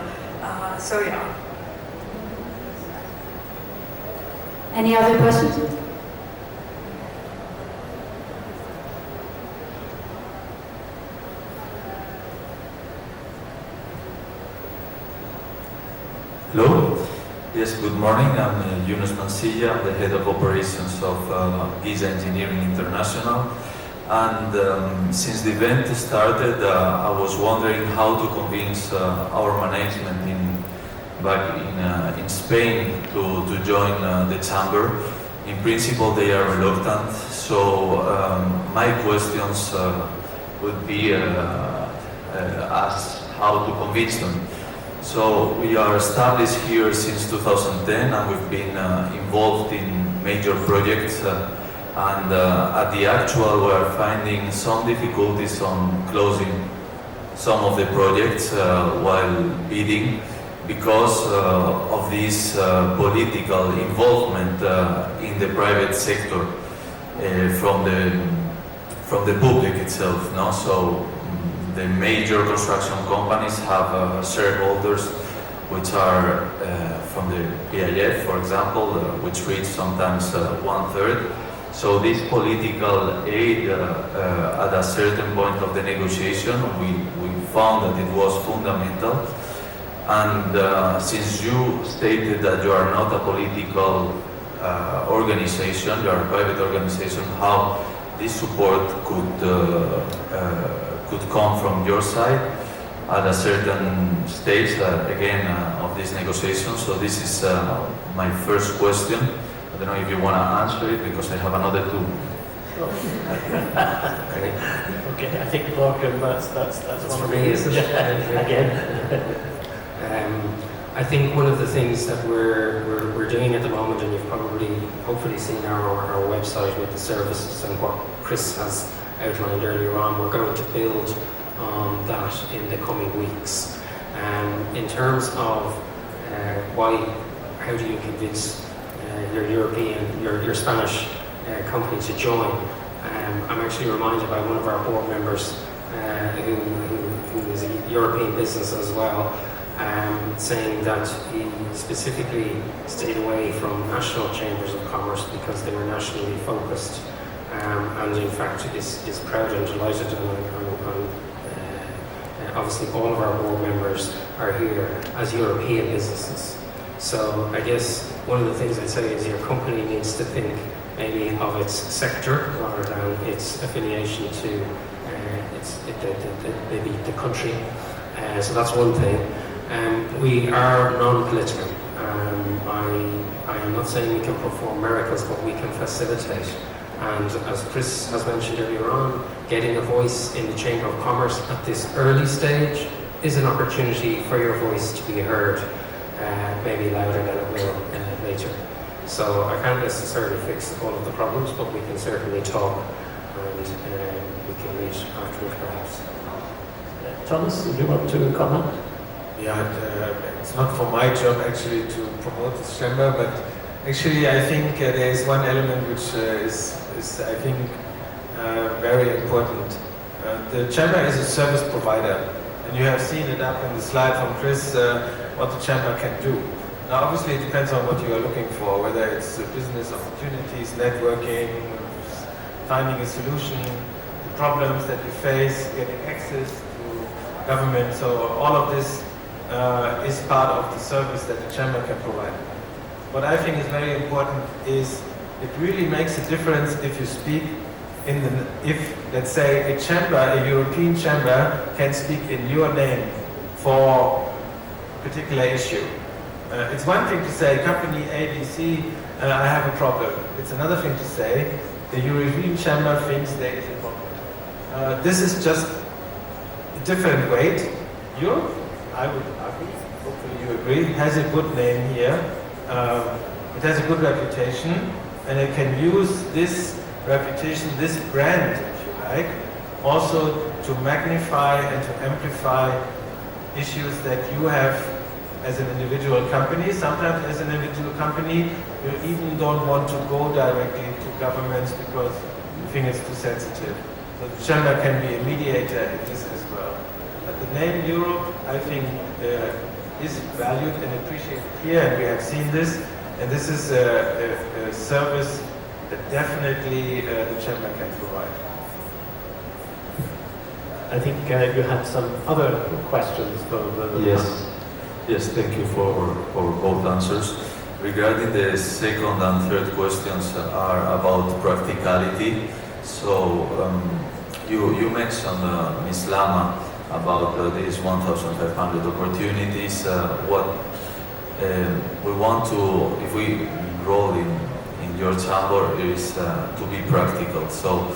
So yeah. Any other questions? Hello. Yes, good morning. I'm Yunus Mansilla. I'm the head of operations of KSA Engineering International. And since the event started, I was wondering how to convince our management back in Spain to join the chamber. In principle, they are reluctant. So my questions would be as how to convince them. So we are established here since 2010, and we've been involved in major projects. And at the actual, we are finding some difficulties on closing some of the projects while bidding because of this political involvement in the private sector from the public itself. No? So the major construction companies have shareholders which are from the PIF, for example, which reach sometimes 1/3. So this political aid at a certain point of the negotiation, we found that it was fundamental. And since you stated that you are not a political organization, you are a private organization, how this support could come from your side at a certain stage, again, of this negotiation. So this is my first question. I don't know if you want to answer it, because I have another two. Okay, I think that's one for of me, isn't it? Again. I think one of the things that we're doing at the moment, and you've probably hopefully seen our website with the services and what Chris has outlined earlier on, we're going to build on that in the coming weeks. In terms of how do you convince your Spanish company to join? I'm actually reminded by one of our board members who is a European business as well, saying that he specifically stayed away from national chambers of commerce because they were nationally focused. And in fact is proud and delighted, and obviously all of our board members are here as European businesses. So I guess one of the things I'd say is your company needs to think maybe of its sector rather than its affiliation to maybe the country. So that's one thing. We are non-political. I am not saying we can perform miracles, but we can facilitate. And as Chris has mentioned earlier on, getting a voice in the Chamber of Commerce at this early stage is an opportunity for your voice to be heard, maybe louder than it will later. So I can't necessarily fix all of the problems, but we can certainly talk, and we can meet afterwards perhaps. Thomas, would you want to comment? Yeah, it's not for my job actually to promote this chamber, but actually I think there is one element which is I think very important. The chamber is a service provider, and you have seen it up in the slide from Chris what the chamber can do. Now, obviously, it depends on what you are looking for, whether it's business opportunities, networking, finding a solution, the problems that you face, getting access to government. So all of this is part of the service that the chamber can provide. What I think is very important is it really makes a difference if you speak if, let's say, a chamber, a European chamber, can speak in your name for a particular issue. It's one thing to say, company ABC, I have a problem. It's another thing to say, the European chamber thinks there is a problem. This is just a different weight. Europe, I would argue, hopefully you agree, has a good name here. It has a good reputation, and it can use this reputation, this brand, if you like, also to magnify and to amplify issues that you have as an individual company. Sometimes as an individual company, you even don't want to go directly to governments because you think it's too sensitive. So the chamber can be a mediator in this as well. But the name Europe, I think, is valued and appreciated here, and we have seen this, and this is a service that definitely the chamber can provide. I think you had some other questions for the... Yes, thank you for both answers. Regarding the second and third questions are about practicality. So you mentioned, Ms. Lama, about these 1,500 opportunities. What we want to, if we enroll in your chamber, is to be practical. So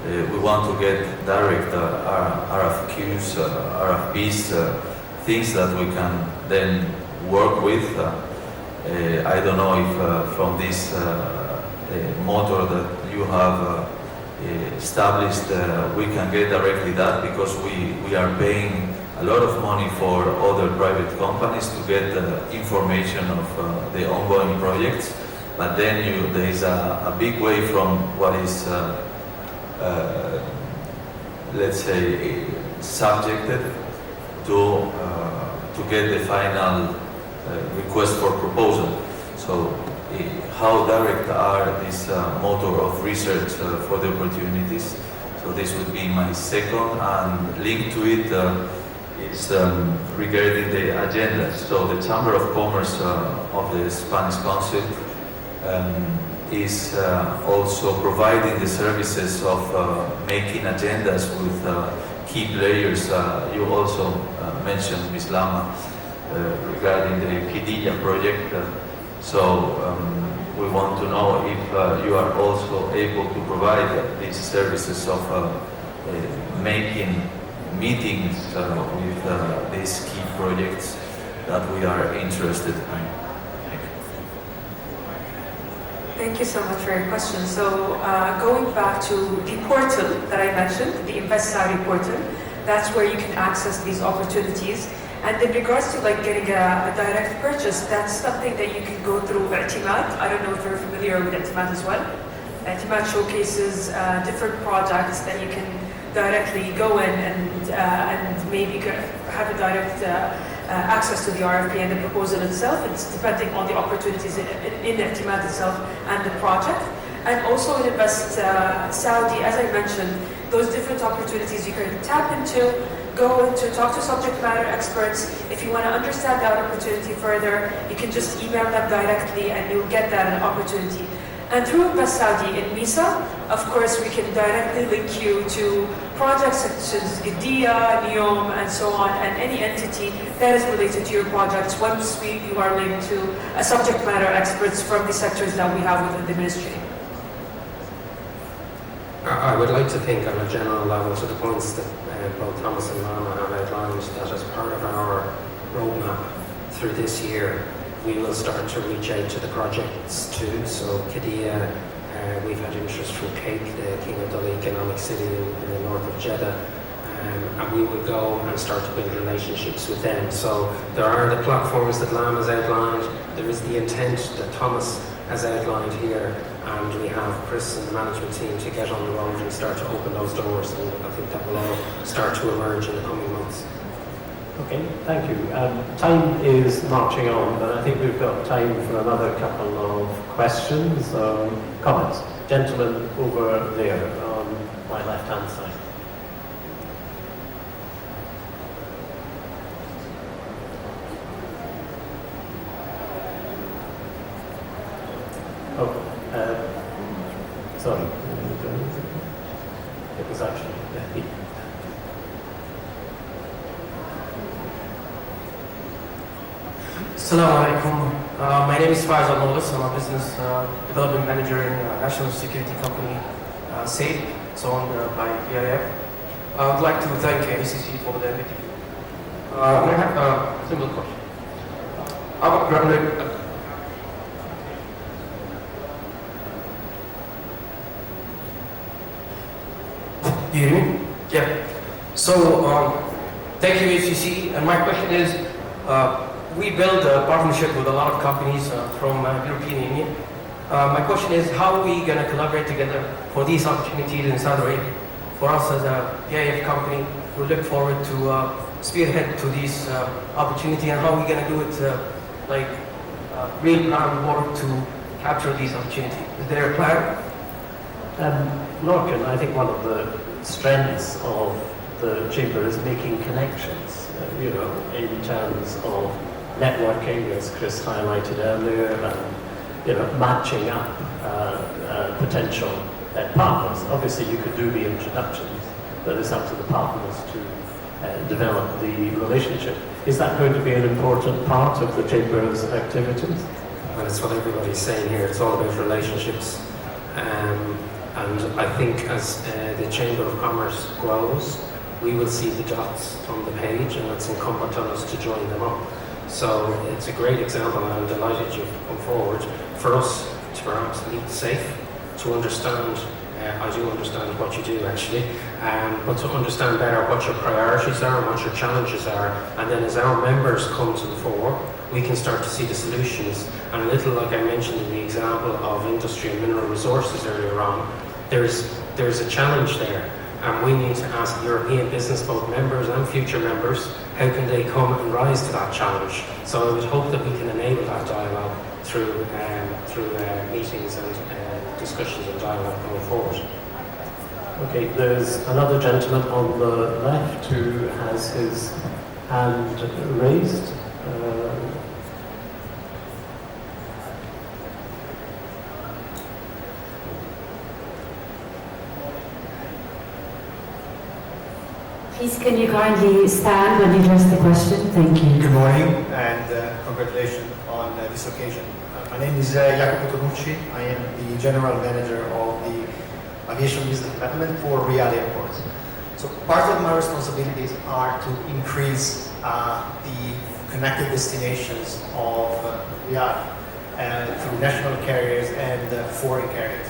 we want to get direct RFQs, RFPs, things that we can then work with. I don't know if from this motor that you have established, we can get directly that, because we are paying a lot of money for other private companies to get information of the ongoing projects, but then there is a big way from what is, let's say, subjected to get the final request for proposal. So how direct are this motor of research for the opportunities? So this would be my second, and linked to it is regarding the agenda. So the Chamber of Commerce of the Spanish Council is also providing the services of making agendas with key players. You also mentioned, Ms. Lama, regarding the KSA project. So we want to know if you are also able to provide these services of making meetings with these key projects that we are interested in. Thank you so much for your question. So going back to the portal that I mentioned, the Invest Saudi portal, that's where you can access these opportunities. And in regards to getting a direct purchase, that's something that you can go through I'timad. I don't know if you're familiar with I'timad as well. I'timad showcases different projects that you can directly go in and maybe have a direct access to the RFP and the proposal itself. It's depending on the opportunities in I'timad itself and the project. And also in Invest Saudi, as I mentioned, those different opportunities you can tap into, go into, talk to subject matter experts. If you want to understand that opportunity further, you can just email them directly and you'll get that opportunity. And through Invest Saudi in MISA, of course, we can directly link you to projects such as IDEA, NEOM, and so on, and any entity that is related to your projects once you are linked to subject matter experts from the sectors that we have within the ministry. I would like to think on a general level to the points that both Thomas and Lama have outlined, that as part of our roadmap through this year, we will start to reach out to the projects too. So KSA, we've had interest from Cape, the King Abdullah Economic City in the north of Jeddah, and we will go and start to build relationships with them. So there are the platforms that Lam has outlined, there is the intent that Thomas has outlined here, and we have Chris and the management team to get on the road and start to open those doors, and I think that will all start to emerge in the coming months. Okay, thank you. Time is marching on, but I think we've got time for another couple of questions or comments. Gentleman over there on my left-hand side. Sorry. It was actually... Assalamu alaikum. My name is Faisal Molis. I'm a business development manager in a national security company, SAFE, it's owned by PIF. I would like to thank ECC for the invitation. I have a simple question. Our grounded. Do you hear me? Yeah. So, thank you, ECC. And my question is, we build a partnership with a lot of companies from European Union. My question is, how are we going to collaborate together for these opportunities in Saudi Arabia? For us as a PIF company, we look forward to spearhead to this opportunity, and how are we going to do it like real groundwork to capture these opportunities? Is there a plan? Lorcan, I think one of the strengths of the Chamber is making connections, in terms of networking, as Chris highlighted earlier, and matching up potential partners. Obviously, you could do the introductions, but it's up to the partners to develop the relationship. Is that going to be an important part of the Chamber's activities? Well, it's what everybody's saying here. It's all about relationships. And I think as the Chamber of Commerce grows, we will see the dots on the page, and it's incumbent on us to join them up. So it's a great example, and I'm delighted you've come forward for us to perhaps meet SAFE, to understand, I do understand what you do actually, but to understand better what your priorities are and what your challenges are, and then as our members come to the fore, we can start to see the solutions. And a little like I mentioned in the example of industry and mineral resources earlier on, there's a challenge there. And we need to ask European business, both members and future members, how can they come and rise to that challenge? So I would hope that we can enable that dialogue through meetings and discussions and dialogue going forward. Okay, there's another gentleman on the left who has his hand raised. Please, can you kindly stand when you address the question? Thank you. Good morning, and congratulations on this occasion. My name is Jacopo Tonucci. I am the General Manager of the Aviation Business Development for Riyadh Airport. So part of my responsibilities are to increase the connected destinations of Riyadh through national carriers and foreign carriers.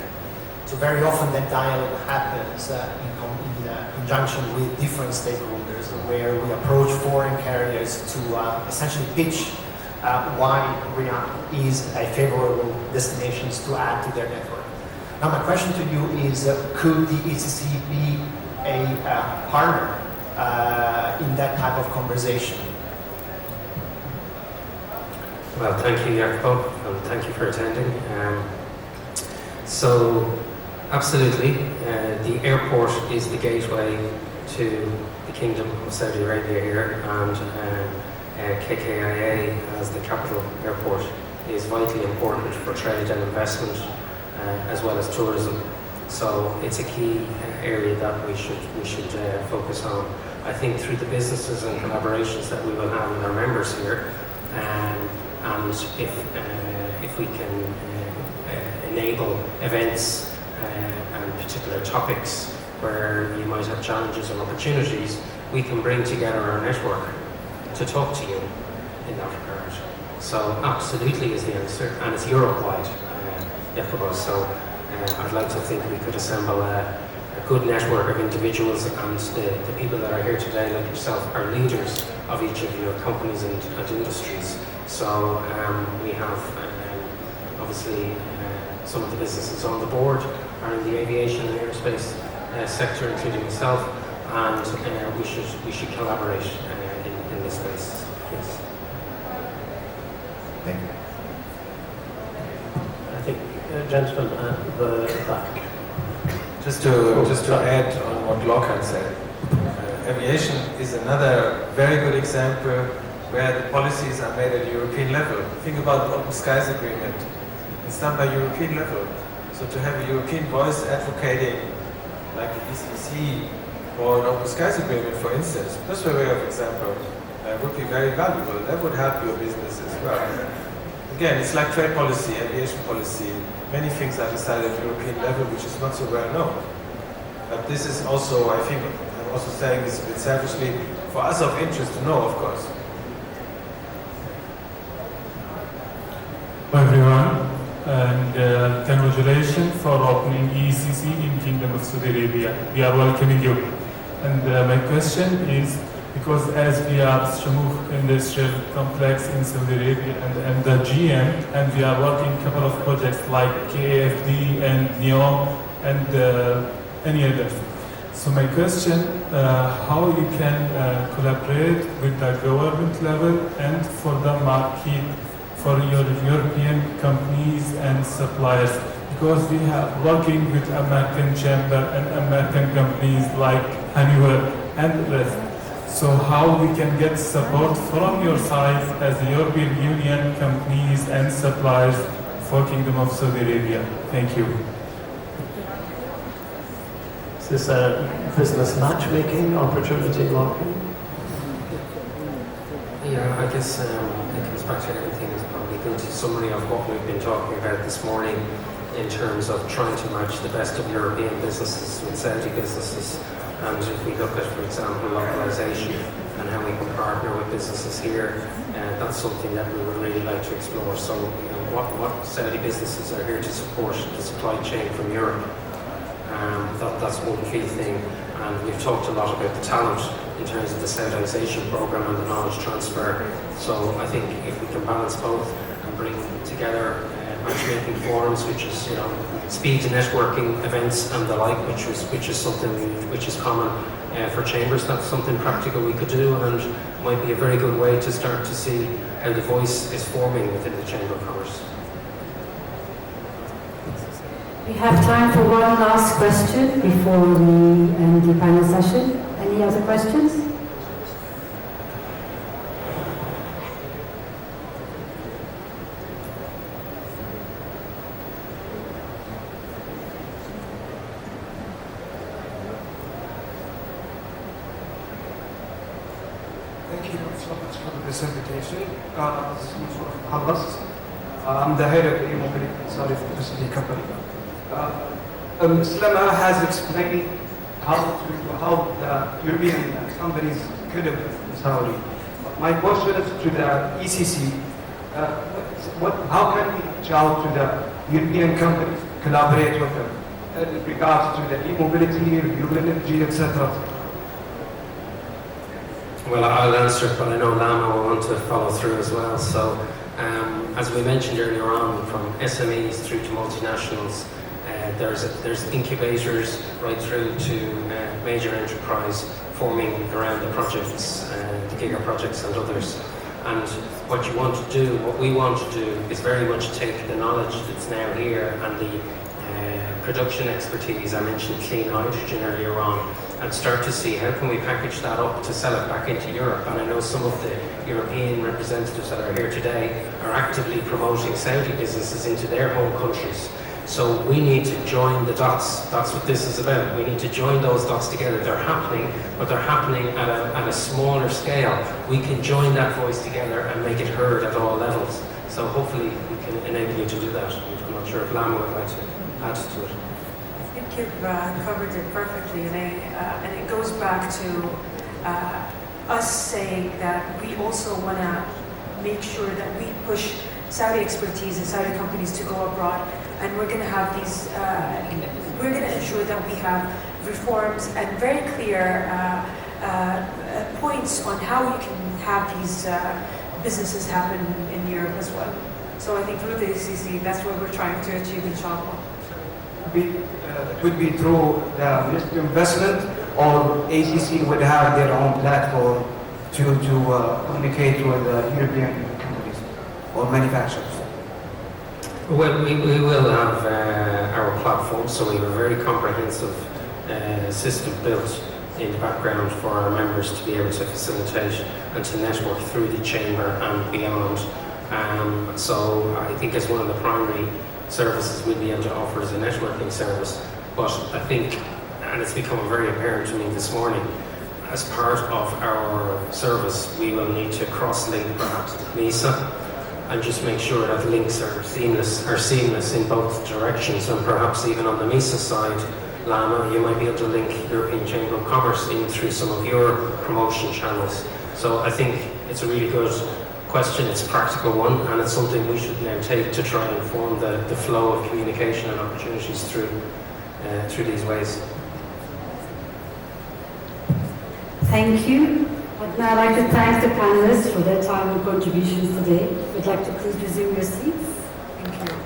So very often that dialogue happens in conjunction with different stakeholders, where we approach foreign carriers to essentially pitch why Riyadh is a favorable destination to add to their network. Now my question to you is, could the ECC be a partner in that type of conversation? Well, thank you, Jacopo, and thank you for attending. So, absolutely, the airport is the gateway to the Kingdom of Saudi Arabia here, and KKIA as the capital airport is vitally important for trade and investment, as well as tourism. So it's a key area that we should focus on. I think through the businesses and collaborations that we will have with our members here, and if we can enable events and particular topics where you might have challenges or opportunities, we can bring together our network to talk to you in that regard. So absolutely is the answer, and it's Europe-wide, so I'd like to think we could assemble a good network of individuals, and the people that are here today, like yourself, are leaders of each of your companies and industries. So we have obviously some of the businesses on the board are in the aviation and aerospace sector, including myself, and we should collaborate in in this space. Yes. Thank you. I think, gentlemen at the back. Just to add on what Lockhart said, aviation is another very good example where the policies are made at European level. Think about the Open Skies Agreement. It's done by European level. So to have a European voice advocating, like the ECC or an Open Skies Agreement, for instance, just by way of example, would be very valuable. That would help your business as well. Again, it's like trade policy, aviation policy. Many things are decided at European level, which is not so well known. But this is also, I think, I'm also saying this a bit selfishly, for us of interest to know, of course. Hello everyone, and congratulations for opening ECC in Kingdom of Saudi Arabia. We are welcoming you. And my question is, because as we are Shamukh Industrial Complex in Saudi Arabia and the GM, and we are working a couple of projects like KAFD and NEOM and any others. So my question, how you can collaborate with the government level and for the market for your European companies and suppliers? Because we are working with American Chamber and American companies like Honeywell and the rest. So how we can get support from your side as the European Union companies and suppliers for Kingdom of Saudi Arabia? Thank you. Is this a business matchmaking opportunity, Lachlan? Yeah, I guess it comes back to everything is probably a good summary of what we've been talking about this morning in terms of trying to match the best of European businesses with Saudi businesses. And if we look at, for example, localization and how we can partner with businesses here, that's something that we would really like to explore. So, what Saudi businesses are here to support the supply chain from Europe. That's one key thing. And we've talked a lot about the talent in terms of the Saudization program and the knowledge transfer. So I think if we can balance both and bring together matchmaking forums, which is speed to networking events and the like, which is something which is common for chambers. That's something practical we could do, and might be a very good way to start to see how the voice is forming within the Chamber of Commerce. We have time for one last question before we end the panel session. Any other questions? Thank you so much for this invitation. This is Yusuf Abbas. I'm the head of the e-mobility Saudi Electricity Company. Slama has explained how the European companies could have in Saudi. My question is to the ECC. How can we reach out to the European companies, collaborate with them in regards to the e-mobility, renewable energy, etc.? Well, I'll answer it, but I know Lama will want to follow through as well. So, as we mentioned earlier on, from SMEs through to multinationals, there's incubators right through to major enterprise forming around the projects, the Giga projects and others. And what we want to do is very much take the knowledge that's now here and the production expertise. I mentioned clean hydrogen earlier on, and start to see how can we package that up to sell it back into Europe. And I know some of the European representatives that are here today are actively promoting Saudi businesses into their home countries. So we need to join the dots. That's what this is about. We need to join those dots together. They're happening, but they're happening at a smaller scale. We can join that voice together and make it heard at all levels. So hopefully we can enable you to do that. I'm not sure if Lama would like to add to it. I think you've covered it perfectly, and it goes back to us saying that we also want to make sure that we push Saudi expertise and Saudi companies to go abroad, and we're going to have these. We're going to ensure that we have reforms and very clear points on how you can have these businesses happen in Europe as well. So I think through the ECC, that's what we're trying to achieve, inshallah. It would be through the Ministry of Investment, or ACC would have their own platform to communicate with European companies or manufacturers? Well, we will have our platform, so we have a very comprehensive system built in the background for our members to be able to facilitate and to network through the chamber and beyond. So I think as one of the primary services we'll be able to offer is a networking service. But I think, and it's become very apparent to me this morning, as part of our service we will need to cross-link perhaps with MISA and just make sure that links are seamless in both directions, and perhaps even on the MISA side, Lama, you might be able to link European Chamber of Commerce in through some of your promotion channels. So I think it's a really good question, it's a practical one, and it's something we should now take to try and form the flow of communication and opportunities through these ways. Thank you. I'd now like to thank the panelists for their time and contributions today. We'd like to please resume your seats. Thank you.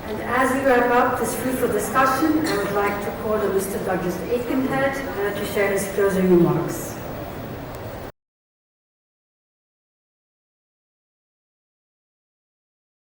And as we wrap up this fruitful discussion, I would like to call on Mr. Douglas Aikenhead to share his closing remarks.